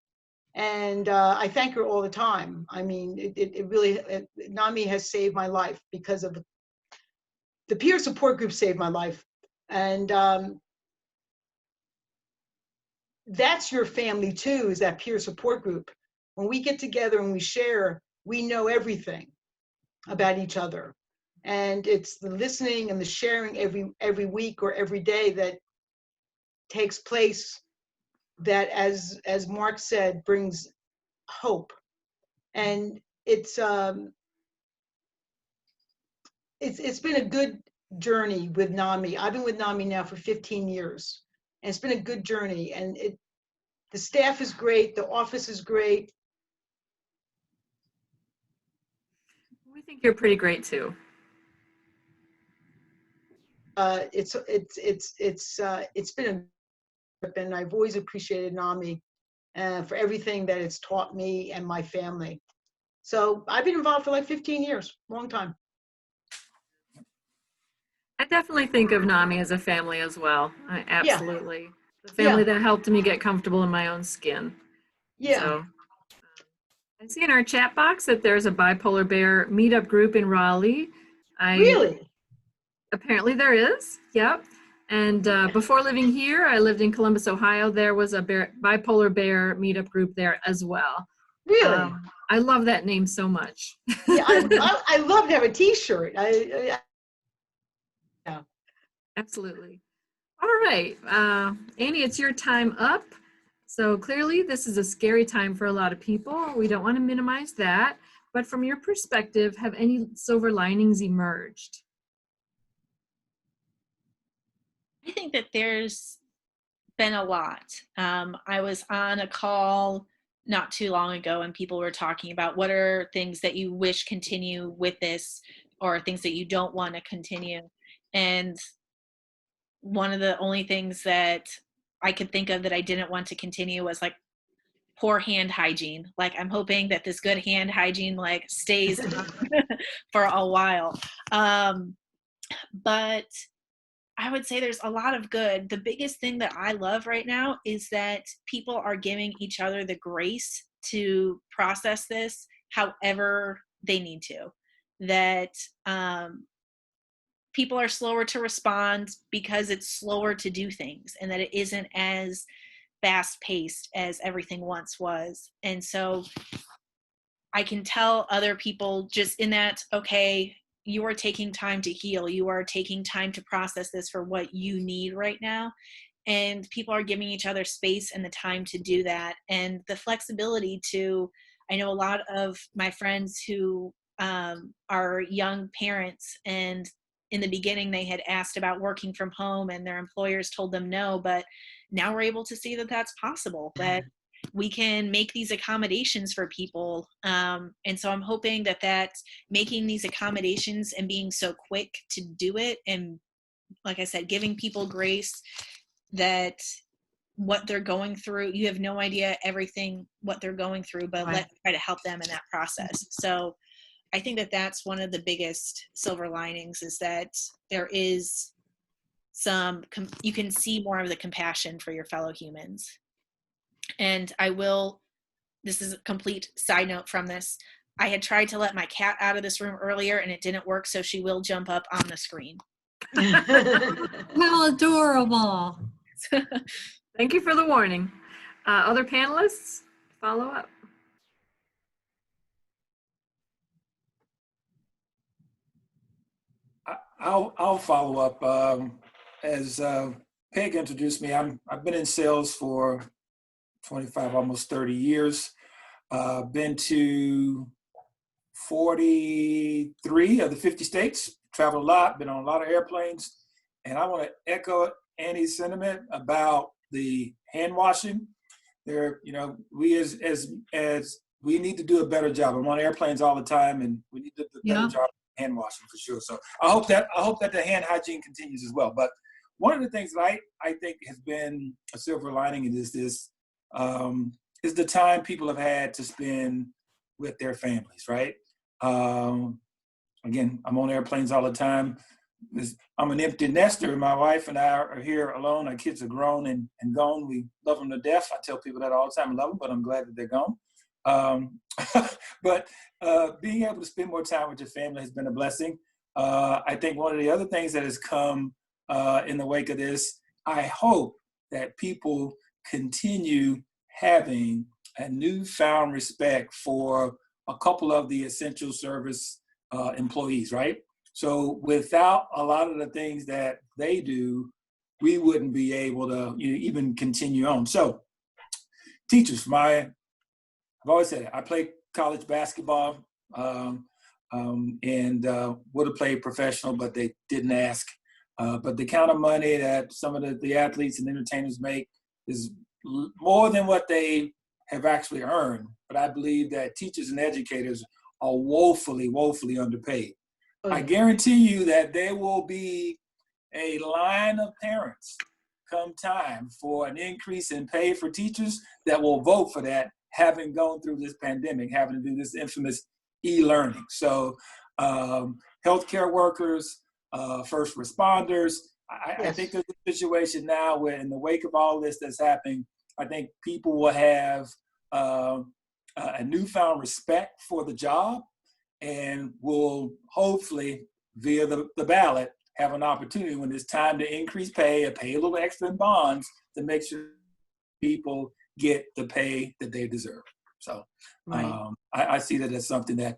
S2: And I thank her all the time. I mean, it really, NAMI has saved my life, because of the peer support group saved my life. And that's your family too, is that peer support group. When we get together and we share, we know everything about each other. And it's the listening and the sharing every week or every day that takes place, that, as Mark said, brings hope. And it's been a good journey with NAMI. I've been with NAMI now for 15 years, and it's been a good journey. And the staff is great, the office is great.
S1: We think you're pretty great too.
S2: It's been and I've always appreciated NAMI for everything that it's taught me and my family. So I've been involved for like 15 years, long time.
S1: I definitely think of NAMI as a family as well. Absolutely. The family
S2: Yeah.
S1: that helped me get comfortable in my own skin.
S2: Yeah.
S1: So I see in our chat box that there's a Bipolar Bear meetup group in Raleigh.
S2: Really?
S1: Apparently there is. Yep. And before living here, I lived in Columbus, Ohio. There was a Bipolar Bear meetup group there as well.
S2: Really?
S1: I love that name so much.
S2: Yeah, I love to have a t-shirt. Yeah.
S1: Absolutely. All right, Annie, it's your time up. So clearly this is a scary time for a lot of people. We don't want to minimize that. But from your perspective, have any silver linings emerged?
S5: I think that there's been a lot. I was on a call not too long ago and people were talking about what are things that you wish continue with this or things that you don't want to continue. And one of the only things that I could think of that I didn't want to continue was like poor hand hygiene. Like I'm hoping that this good hand hygiene like stays for a while. But I would say there's a lot of good. The biggest thing that I love right now is that people are giving each other the grace to process this however they need to. That people are slower to respond because it's slower to do things and that it isn't as fast paced as everything once was. And so I can tell other people just in that, okay, you are taking time to heal. You are taking time to process this for what you need right now. And people are giving each other space and the time to do that. And the flexibility to, I know a lot of my friends who are young parents, and in the beginning they had asked about working from home and their employers told them no, but now we're able to see that that's possible, that we can make these accommodations for people. And so I'm hoping that that's making these accommodations and being so quick to do it. And like I said, giving people grace that what they're going through, you have no idea everything, what they're going through, but
S1: Right.
S5: let's try to help them in that process. So I think that that's one of the biggest silver linings is that there is some, you can see more of the compassion for your fellow humans. And I will, this is a complete side note from this. I had tried to let my cat out of this room earlier and it didn't work, so she will jump up on the screen.
S3: How adorable.
S1: Thank you for the warning. Other panelists, follow up.
S4: I'll follow up. As Peg introduced me, I've been in sales for 25, almost 30 years. Been to 43 of the 50 states, traveled a lot, been on a lot of airplanes. And I want to echo Annie's sentiment about the hand washing. There, you know, we as we need to do a better job. I'm on airplanes all the time, and we need to do a better
S3: Yeah.
S4: job of hand washing for sure. So I hope that the hand hygiene continues as well. But one of the things that I think has been a silver lining is this is the time people have had to spend with their families, right? Again, I'm on airplanes all the time. I'm an empty nester. My wife and I are here alone. Our kids are grown and gone. We love them to death. I tell people that all the time. I love them, but I'm glad that they're gone. But being able to spend more time with your family has been a blessing. I think one of the other things that has come in the wake of this, I hope that people continue having a newfound respect for a couple of the essential service employees, right? So without a lot of the things that they do, we wouldn't be able to even continue on. So teachers, I've always said it, I played college basketball and would have played professional, but they didn't ask. But the kind of money that some of the athletes and entertainers make is more than what they have actually earned. But I believe that teachers and educators are woefully, woefully underpaid. I guarantee you that there will be a line of parents come time for an increase in pay for teachers that will vote for that, having gone through this pandemic, having to do this infamous e-learning. So healthcare workers, first responders, I think there's a situation now where in the wake of all this that's happening, I think people will have a newfound respect for the job and will hopefully, via the ballot, have an opportunity when it's time to increase pay or pay a little extra in bonds to make sure people get the pay that they deserve. So
S1: Right.
S4: I see that as something that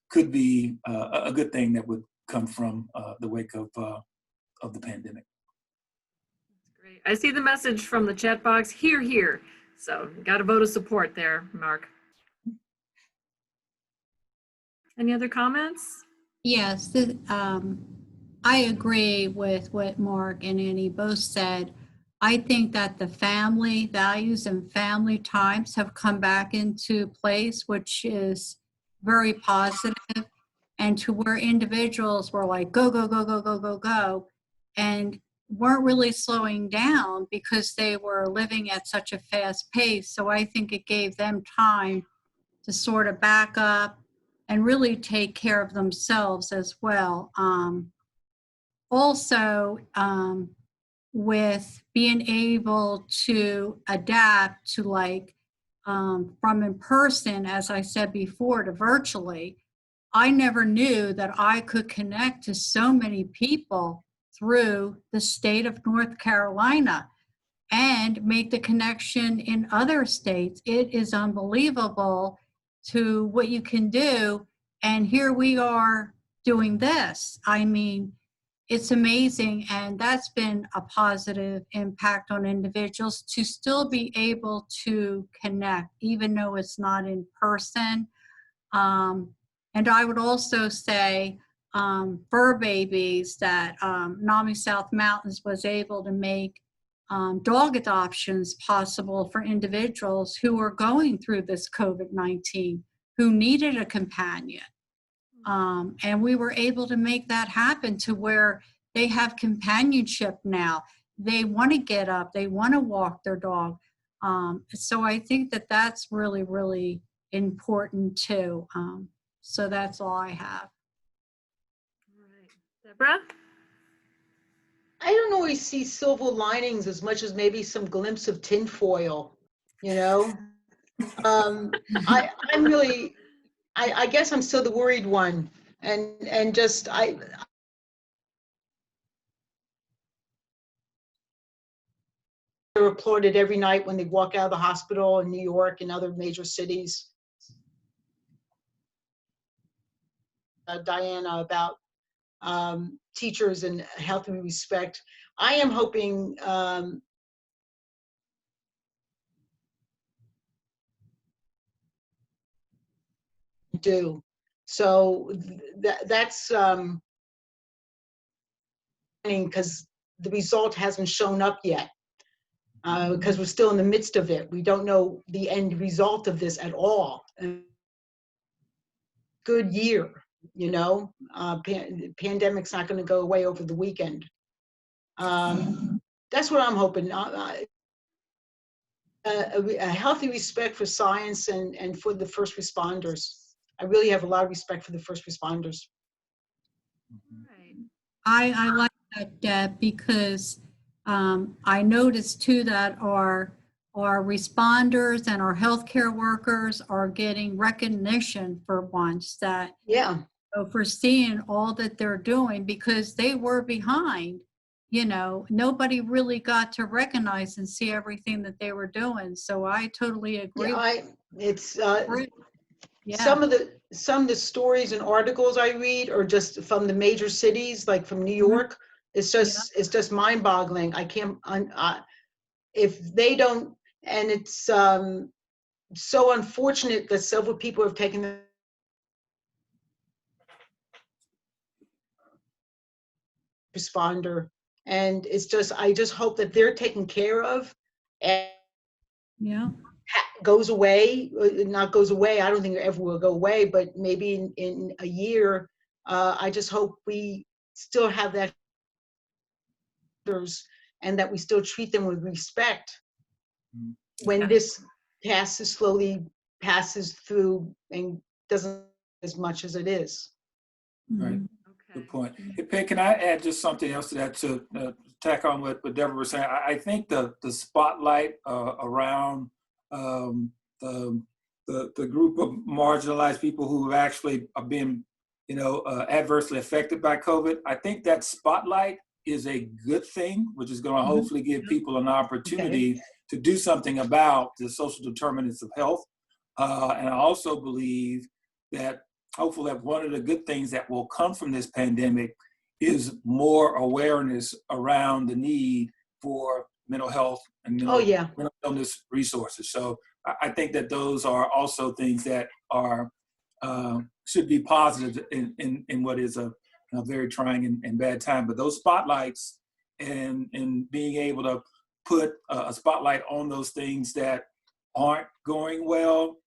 S4: could be a good thing that would come from the wake of the pandemic.
S1: Great. I see the message from the chat box, here, here. So got a vote of support there, Mark. Any other comments?
S3: Yes, I agree with what Mark and Annie both said. I think that the family values and family times have come back into place, which is very positive, and to where individuals were like, go, go, go, go, go, go, go, and weren't really slowing down because they were living at such a fast pace. So I think it gave them time to sort of back up and really take care of themselves as well. Also, with being able to adapt to like from in person, as I said before, to virtually, I never knew that I could connect to so many people through the state of North Carolina and make the connection in other states. It is unbelievable to what you can do. And here we are doing this. I mean, it's amazing. And that's been a positive impact on individuals to still be able to connect, even though it's not in person. And I would also say fur babies that NAMI South Mountains was able to make dog adoptions possible for individuals who are going through this COVID-19, who needed a companion. And we were able to make that happen to where they have companionship now. They want to get up, they want to walk their dog. So I think that that's really, really important too. So that's all I have.
S1: All right. Deborah?
S2: I don't always see silver linings as much as maybe some glimpse of tinfoil, you know? I'm really, I guess I'm still the worried one. And just, they're applauded every night when they walk out of the hospital in New York and other major cities. Diana, about teachers and health and respect. I am hoping do. So that's because the result hasn't shown up yet. Because we're still in the midst of it. We don't know the end result of this at all. Good year, you know? Pandemic's not going to go away over the weekend. That's what I'm hoping. A healthy respect for science and for the first responders. I really have a lot of respect for the first responders.
S1: All right.
S3: I like that, Deb, because I noticed too that our responders and our healthcare workers are getting recognition for once, that
S2: Yeah.
S3: for seeing all that they're doing, because they were behind. You know, nobody really got to recognize and see everything that they were doing. So I totally agree.
S2: Yeah, it's
S3: Yeah.
S2: some of the stories and articles I read are just from the major cities, like from New York. It's just mind-boggling. I can't if they don't, and it's so unfortunate that several people have taken the responder, and it's just, I just hope that they're taken care of and
S3: Yeah.
S2: goes away. Not goes away, I don't think it ever will go away, but maybe in a year, I just hope we still have that, and that we still treat them with respect when this slowly passes through and doesn't as much as it is.
S4: Right.
S3: Mhm.
S1: Okay.
S4: Good point. Hey, Peg, can I add just something else to that to tack on what Deborah was saying? I think the spotlight around the group of marginalized people who actually are being, adversely affected by COVID, I think that spotlight is a good thing, which is going to hopefully give people an opportunity to do something about the social determinants of health. And I also believe that hopefully one of the good things that will come from this pandemic is more awareness around the need for mental health and mental illness resources. So I think that those are also things that are should be positive in what is a a very trying and bad time. But those spotlights and being able to put a spotlight on those things that aren't going well,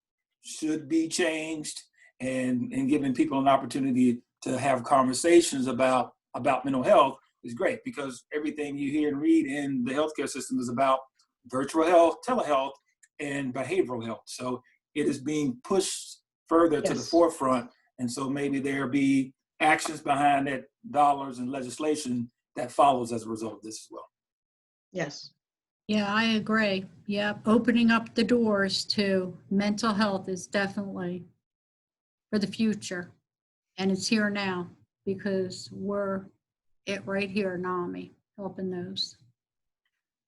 S4: should be changed, and giving people an opportunity to have conversations about mental health is great, because everything you hear and read in the healthcare system is about virtual health, telehealth, and behavioral health. So it is being pushed further to the
S2: Yes.
S4: forefront. And so maybe there be actions behind it, dollars and legislation that follows as a result of this as well.
S2: Yes.
S3: Yeah, I agree. Yep, opening up the doors to mental health is definitely for the future. And it's here now because we're it right here, NAMI, helping those.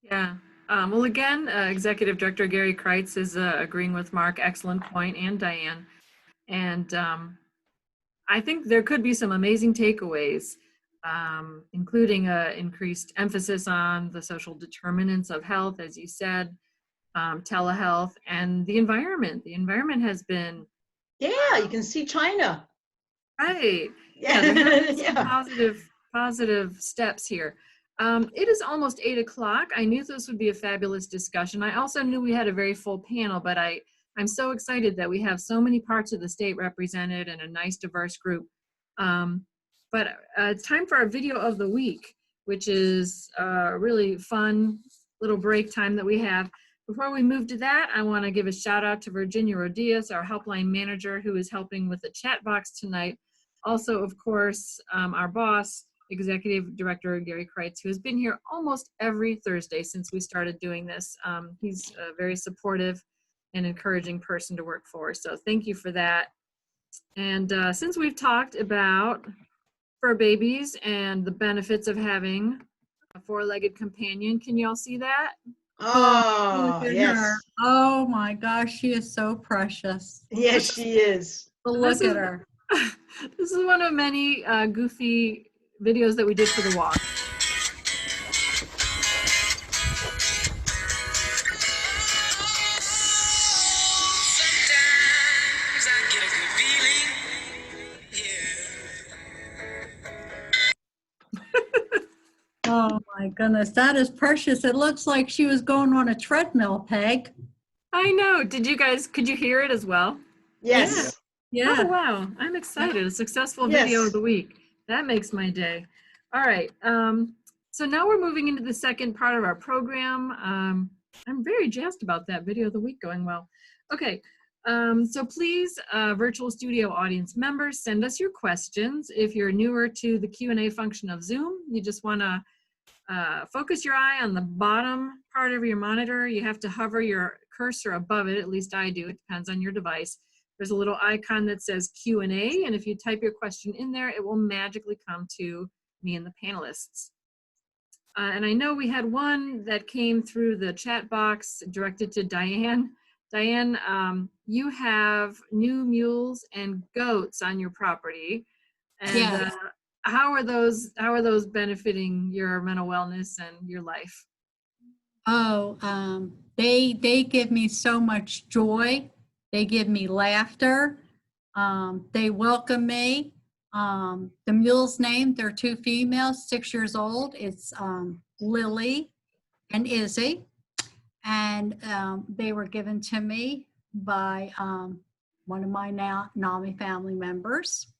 S1: Yeah. Well, again, Executive Director Gary Kreitz is agreeing with Mark. Excellent point, and Diane. And I think there could be some amazing takeaways, including increased emphasis on the social determinants of health, as you said, telehealth, and the environment. The environment has been
S2: Yeah, you can see China.
S1: right. Yeah, there have been some
S2: Yeah.
S1: positive steps here. It is almost 8 o'clock. I knew this would be a fabulous discussion. I also knew we had a very full panel, but I'm so excited that we have so many parts of the state represented and a nice diverse group. But it's time for our video of the week, which is a really fun little break time that we have. Before we move to that, I want to give a shout out to Virginia Rodias, our helpline manager, who is helping with the chat box tonight. Also, of course, our boss, Executive Director Gary Kreitz, who has been here almost every Thursday since we started doing this. He's a very supportive and encouraging person to work for. So thank you for that. And since we've talked about fur babies and the benefits of having a four-legged companion, can you all see that?
S3: Look
S2: Oh,
S3: at
S2: yes.
S3: her. Oh my gosh, she is so precious.
S2: Yes, she is.
S3: But
S1: This
S3: look at
S1: is-
S3: her.
S1: This is one of many goofy videos that we did for the walk.
S6: Sometimes I get a good feeling, yeah.
S3: Oh my goodness, that is precious. It looks like she was going on a treadmill, Peg.
S1: I know. Could you hear it as well?
S2: Yes.
S3: Yeah.
S1: Oh, wow. I'm excited. A successful video
S2: Yes.
S1: of the week. That makes my day. All right. So now we're moving into the second part of our program. I'm very jazzed about that video of the week going well. Okay. So please, virtual studio audience members, send us your questions. If you're newer to the Q&A function of Zoom, you just want to focus your eye on the bottom part of your monitor. You have to hover your cursor above it, at least I do. It depends on your device. There's a little icon that says Q&A, and if you type your question in there, it will magically come to me and the panelists. And I know we had one that came through the chat box directed to Diane. Diane, you have new mules and goats on your property. And
S3: Yes.
S1: how are those benefiting your mental wellness and your life?
S3: Oh, they give me so much joy. They give me laughter. They welcome me. The mule's name, they're two females, 6 years old. It's Lily and Izzy. And they were given to me by one of my NAMI family members.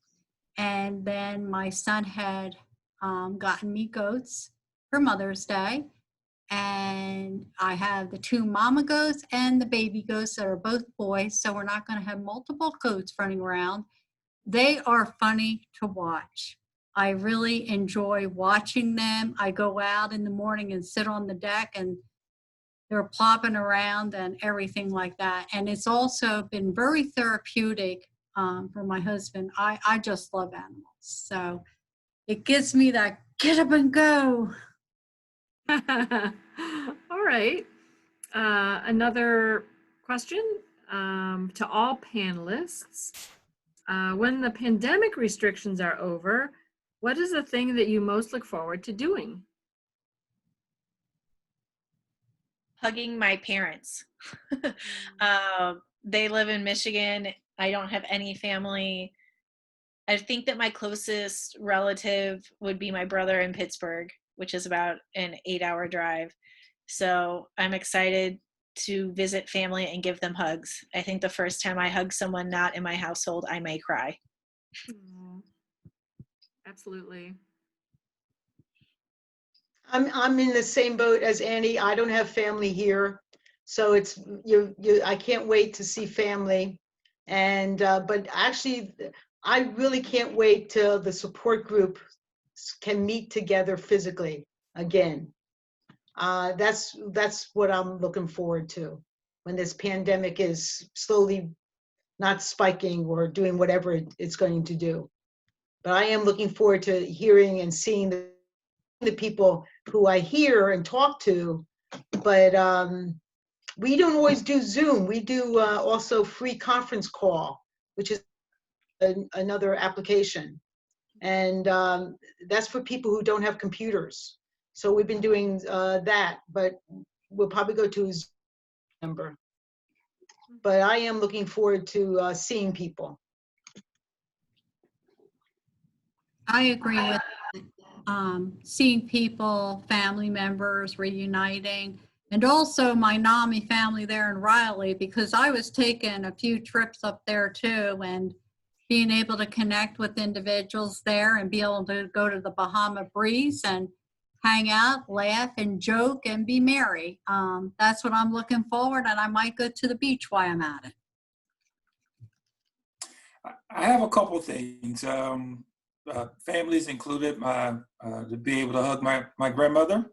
S3: And then my son had gotten me goats for Mother's Day. And I have the two mama goats and the baby goats that are both boys. So we're not going to have multiple goats running around. They are funny to watch. I really enjoy watching them. I go out in the morning and sit on the deck and they're plopping around and everything like that. And it's also been very therapeutic for my husband. I just love animals. So it gives me that get up and go.
S1: All right. Another question to all panelists. When the pandemic restrictions are over, what is the thing that you most look forward to doing?
S5: Hugging my parents. They live in Michigan. I don't have any family I think that my closest relative would be my brother in Pittsburgh, which is about an 8-hour drive. So I'm excited to visit family and give them hugs. I think the first time I hug someone not in my household, I may cry.
S1: Aw. Absolutely.
S2: I'm in the same boat as Annie. I don't have family here, so it's I can't wait to see family, and but actually, I really can't wait till the support group can meet together physically again. That's what I'm looking forward to when this pandemic is slowly not spiking or doing whatever it's going to do. But I am looking forward to hearing and seeing the people who I hear and talk to, but we don't always do Zoom. We do also free conference call, which is another application. And that's for people who don't have computers. So we've been doing that, but we'll probably go to a Zoom number. But I am looking forward to seeing people.
S3: I agree with seeing people, family members reuniting, and also my NAMI family there in Riley, because I was taking a few trips up there too, and being able to connect with individuals there and be able to go to the Bahama Breeze and hang out, laugh, and joke and be merry. That's what I'm looking forward, and I might go to the beach while I'm at it.
S4: I have a couple things. Families included, to be able to hug my grandmother.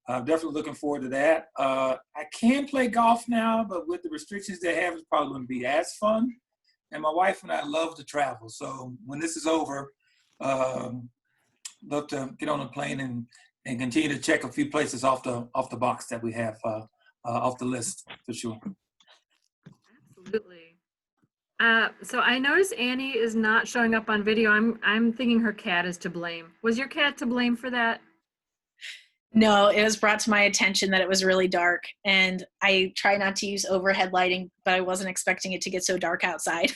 S4: I'm definitely looking forward to that. I can play golf now, but with the restrictions they have, it's probably going to be as fun. And my wife and I love to travel. So when this is over, love to get on a plane and continue to check a few places off the box that we have off the list for sure.
S1: Absolutely. So I noticed Annie is not showing up on video. I'm thinking her cat is to blame. Was your cat to blame for that?
S5: No, it was brought to my attention that it was really dark, and I try not to use overhead lighting, but I wasn't expecting it to get so dark outside.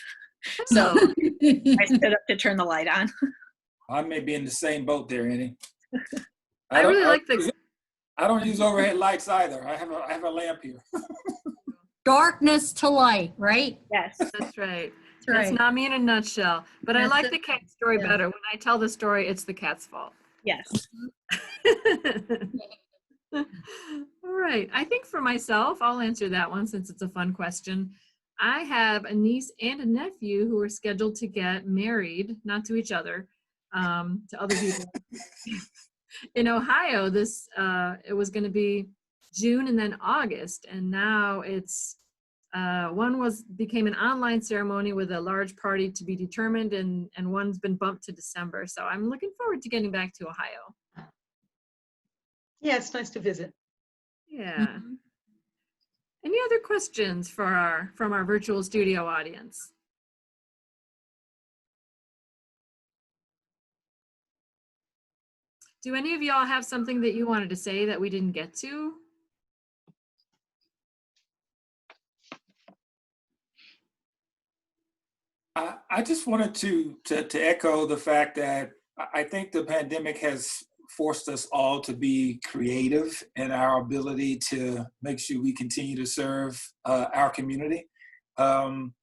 S5: So
S1: Oh,
S5: I stood up to turn the light on.
S4: I may be in the same boat there, Annie.
S1: I really like the.
S4: I don't use overhead lights either. I have a lamp here.
S3: Darkness to light, right?
S5: Yes.
S1: That's right.
S3: That's right.
S1: That's NAMI in a nutshell. But I
S3: That's
S1: like
S3: it.
S1: the cat story
S3: Yeah.
S1: better. When I tell the story, it's the cat's fault.
S5: Yes.
S1: All right. I think for myself, I'll answer that one since it's a fun question. I have a niece and a nephew who are scheduled to get married, not to each other, to other people. In Ohio, it was going to be June and then August, and now it's one became an online ceremony with a large party to be determined, and one's been bumped to December. So I'm looking forward to getting back to Ohio.
S2: Yeah, it's nice to visit.
S1: Yeah. Any other questions from our virtual studio audience? Do any of y'all have something that you wanted to say that we didn't get to?
S4: I just wanted to echo the fact that I think the pandemic has forced us all to be creative in our ability to make sure we continue to serve our community. I'm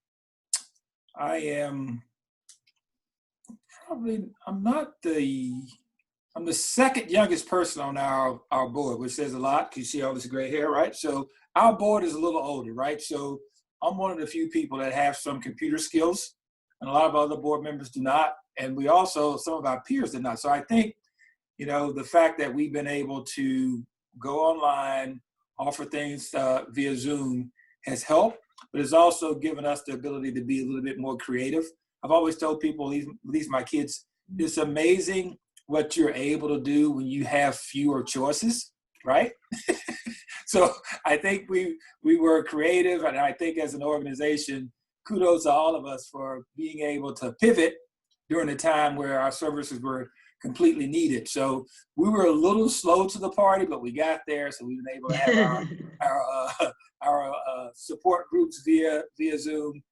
S4: the second youngest person on our board, which says a lot because you see all this gray hair, right? So our board is a little older, right? So I'm one of the few people that have some computer skills, and a lot of other board members do not. And we also, some of our peers did not. So I think, the fact that we've been able to go online, offer things via Zoom has helped, but it's also given us the ability to be a little bit more creative. I've always told people, at least my kids, it's amazing what you're able to do when you have fewer choices, right? So I think we were creative, and I think as an organization, kudos to all of us for being able to pivot during a time where our services were completely needed. So we were a little slow to the party, but we got there. So we've been able to have our support groups via Zoom,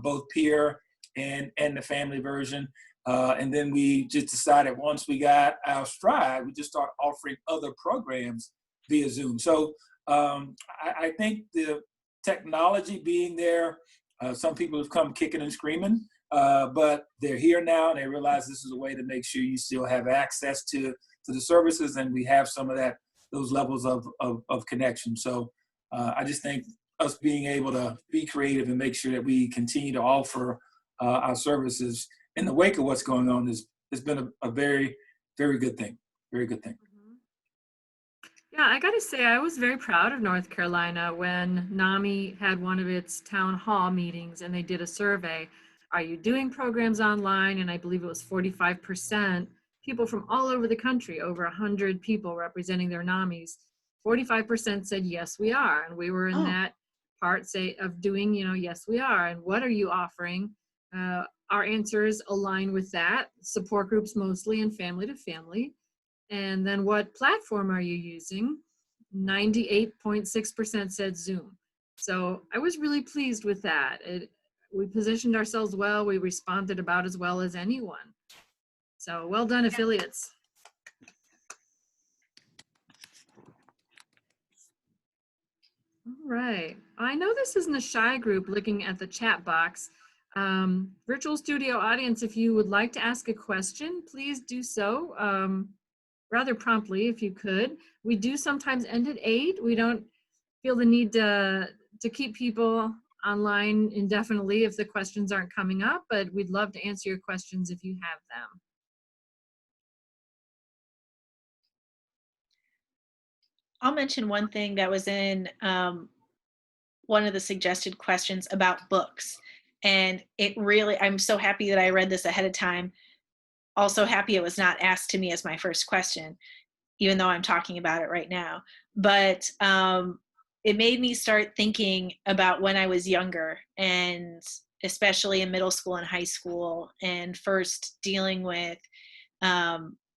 S4: both peer and the family version. And then we just decided once we got our stride, we just start offering other programs via Zoom. So I think the technology being there, some people have come kicking and screaming, but they're here now and they realize this is a way to make sure you still have access to the services, and we have some of those levels of connection. So I just think us being able to be creative and make sure that we continue to offer our services in the wake of what's going on has been a very, very good thing. Very good thing.
S1: Yeah, I got to say, I was very proud of North Carolina when NAMI had one of its town hall meetings and they did a survey. Are you doing programs online? And I believe it was 45% people from all over the country, over 100 people representing their NAMIs. 45% said, yes, we are. And we were in that part of doing, yes, we are. And what are you offering? Our answers align with that, support groups mostly and family to family. And then what platform are you using? 98.6% said Zoom. So I was really pleased with that. We positioned ourselves well. We responded about as well as anyone. So well done, affiliates. All right. I know this isn't a shy group looking at the chat box. Virtual studio audience, if you would like to ask a question, please do so. Rather promptly, if you could. We do sometimes end at 8. We don't feel the need to keep people online indefinitely if the questions aren't coming up, but we'd love to answer your questions if you have them.
S5: I'll mention one thing that was in one of the suggested questions about books. And I'm so happy that I read this ahead of time. Also happy it was not asked to me as my first question, even though I'm talking about it right now. But it made me start thinking about when I was younger, and especially in middle school and high school, and first dealing with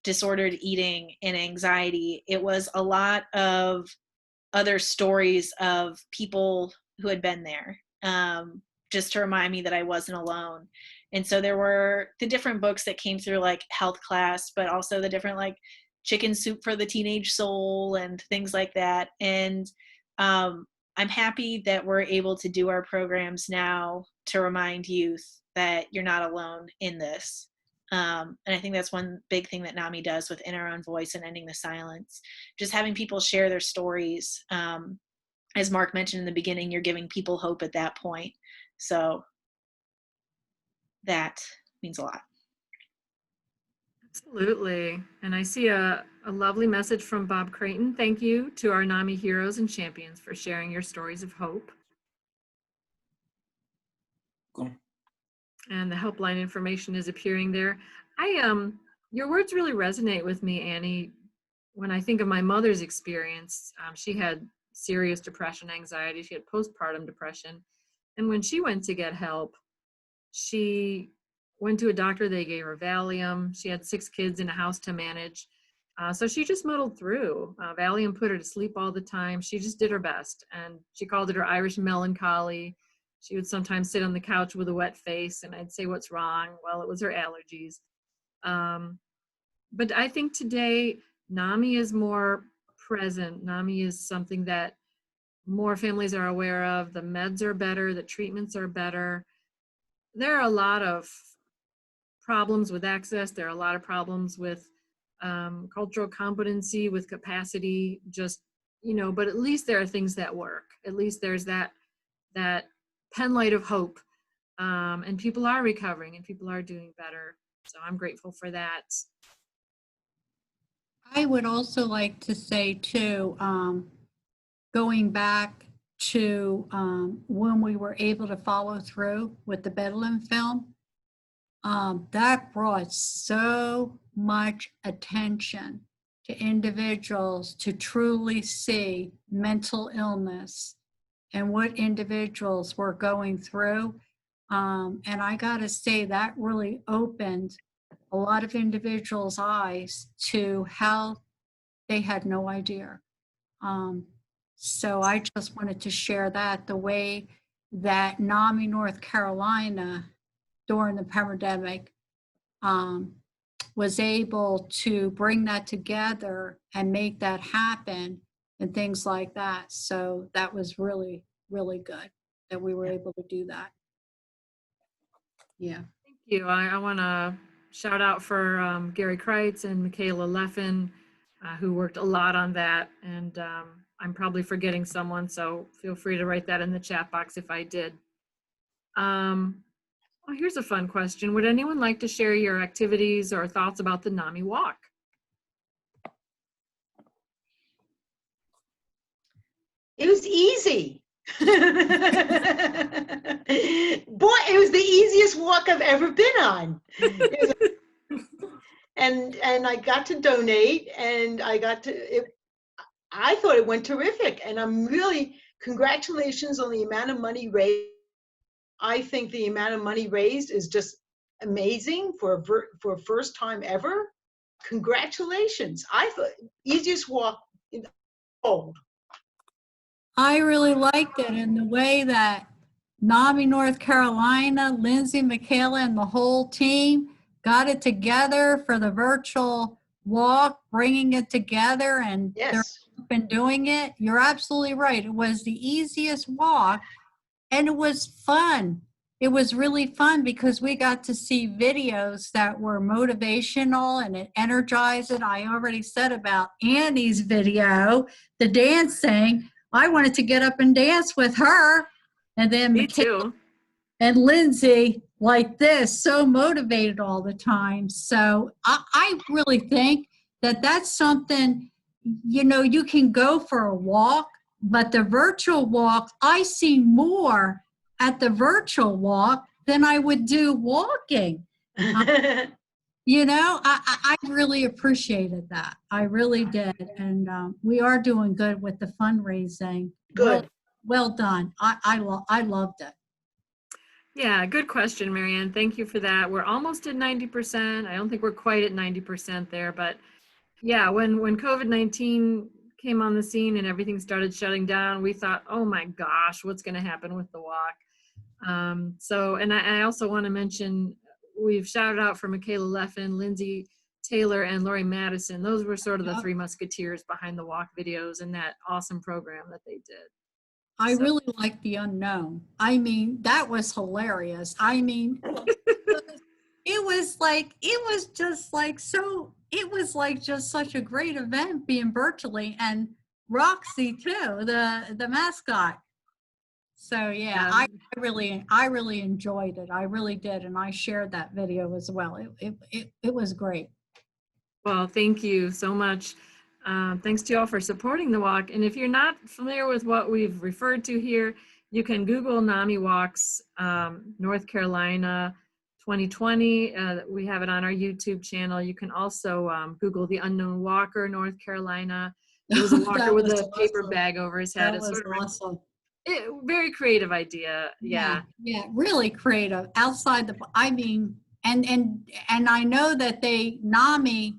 S5: disordered eating and anxiety. It was a lot of other stories of people who had been there, just to remind me that I wasn't alone. And so there were the different books that came through, like health class, but also the different like Chicken Soup for the Teenage Soul and things like that. And I'm happy that we're able to do our programs now to remind youth that you're not alone in this. And I think that's one big thing that NAMI does with In Our Own Voice and Ending the Silence. Just having people share their stories. As Mark mentioned in the beginning, you're giving people hope at that point. So that means a lot.
S1: Absolutely. And I see a lovely message from Bob Creighton. Thank you to our NAMI heroes and champions for sharing your stories of hope.
S4: Cool.
S1: And the helpline information is appearing there. Your words really resonate with me, Annie. When I think of my mother's experience, she had serious depression, anxiety. She had postpartum depression. And when she went to get help, she went to a doctor. They gave her Valium. She had 6 kids in a house to manage. So she just muddled through. Valium put her to sleep all the time. She just did her best. And she called it her Irish melancholy. She would sometimes sit on the couch with a wet face, and I'd say, what's wrong? Well, it was her allergies. But I think today, NAMI is more present. NAMI is something that more families are aware of. The meds are better. The treatments are better. There are a lot of problems with access. There are a lot of problems with cultural competency, with capacity, but at least there are things that work. At least there's that penlight of hope, and people are recovering and people are doing better. So I'm grateful for that.
S3: I would also like to say too, going back to when we were able to follow through with the Bedlam film, that brought so much attention to individuals to truly see mental illness and what individuals were going through. And I gotta say that really opened a lot of individuals' eyes to how they had no idea. So I just wanted to share that, the way that NAMI North Carolina during the pandemic was able to bring that together and make that happen and things like that. So that was really, really good that we were able to do that. Yeah.
S1: Thank you. I want to shout out for Gary Kreitz and Michaela Leffen, who worked a lot on that. And I'm probably forgetting someone, so feel free to write that in the chat box if I did. Well, here's a fun question. Would anyone like to share your activities or thoughts about the NAMI walk?
S2: It was easy. Boy, it was the easiest walk I've ever been on. And I got to donate, and I thought it went terrific, and I'm really, congratulations on the amount of money raised. I think the amount of money raised is just amazing for a first time ever. Congratulations. I thought easiest walk in the world.
S3: I really liked it, and the way that NAMI North Carolina, Lindsay, Michaela, and the whole team got it together for the virtual walk, bringing it together, and
S2: Yes.
S3: they've been doing it. You're absolutely right. It was the easiest walk, and it was fun. It was really fun because we got to see videos that were motivational and it energized it. I already said about Annie's video, the dancing. I wanted to get up and dance with her. And then
S1: Me
S3: Michaela
S1: too.
S3: and Lindsay like this, so motivated all the time. So I really think that that's something, you can go for a walk, but the virtual walk, I see more at the virtual walk than I would do walking. I really appreciated that. I really did. And we are doing good with the fundraising.
S2: Good.
S3: Well done. I loved it.
S1: Yeah, good question, Marianne. Thank you for that. We're almost at 90%. I don't think we're quite at 90% there, but yeah, when COVID-19 came on the scene and everything started shutting down, we thought, oh my gosh, what's going to happen with the walk? And I also want to mention, we've shouted out for Michaela Leffen, Lindsay Taylor, and Lori Madison. Those were sort of the three musketeers behind the walk videos and that awesome program that they did.
S3: I really like the unknown. I mean, that was hilarious. I mean, it was just such a great event being virtually, and Roxy too, the mascot. So yeah, I really enjoyed it. I really did, and I shared that video as well. It was great.
S1: Well, thank you so much. Thanks to you all for supporting the walk. And if you're not familiar with what we've referred to here, you can Google NAMI Walks North Carolina 2020. We have it on our YouTube channel. You can also Google the Unknown Walker North Carolina. It was a walker with a paper bag over his head.
S3: That was awesome.
S1: Very creative idea. Yeah,
S3: really creative. Outside the, I mean, and I know that NAMI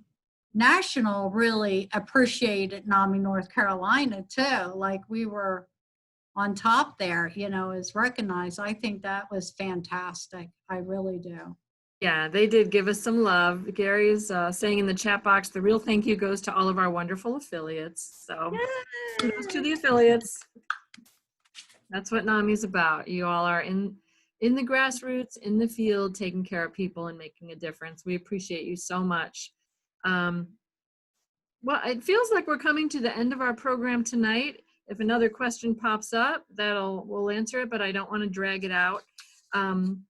S3: National really appreciated NAMI North Carolina too. Like we were on top there, is recognized. I think that was fantastic. I really do.
S1: Yeah, they did give us some love. Gary is saying in the chat box, the real thank you goes to all of our wonderful affiliates. So kudos to the affiliates. That's what NAMI's about. You all are in the grassroots, in the field, taking care of people and making a difference. We appreciate you so much. Well, it feels like we're coming to the end of our program tonight. If another question pops up, we'll answer it, but I don't want to drag it out.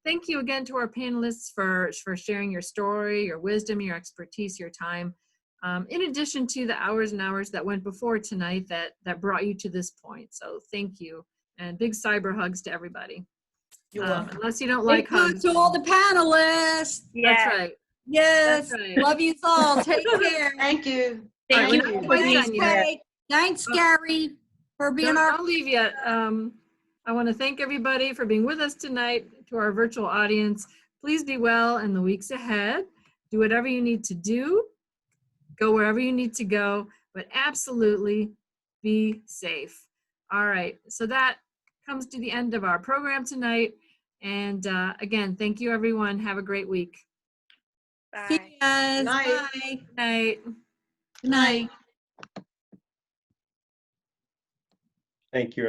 S1: Thank you again to our panelists for sharing your story, your wisdom, your expertise, your time. In addition to the hours and hours that went before tonight that brought you to this point. So thank you, and big cyber hugs to everybody. Unless you don't like hugs.
S3: To all the panelists.
S5: Yeah.
S1: That's right.
S3: Yes.
S1: That's right.
S3: Love you all. Take care.
S2: Thank you.
S5: Thank
S1: All
S5: you
S1: right,
S5: for
S1: we're not
S5: being
S1: quite done
S5: here.
S1: yet.
S3: Thanks, Gary, for being our.
S1: Don't leave yet. I want to thank everybody for being with us tonight. To our virtual audience, please be well in the weeks ahead. Do whatever you need to do. Go wherever you need to go, but absolutely be safe. All right, so that comes to the end of our program tonight. And again, thank you everyone. Have a great week.
S3: See
S7: Bye.
S3: you guys.
S2: Night.
S3: Bye.
S1: Night.
S3: Good night.
S8: Thank you.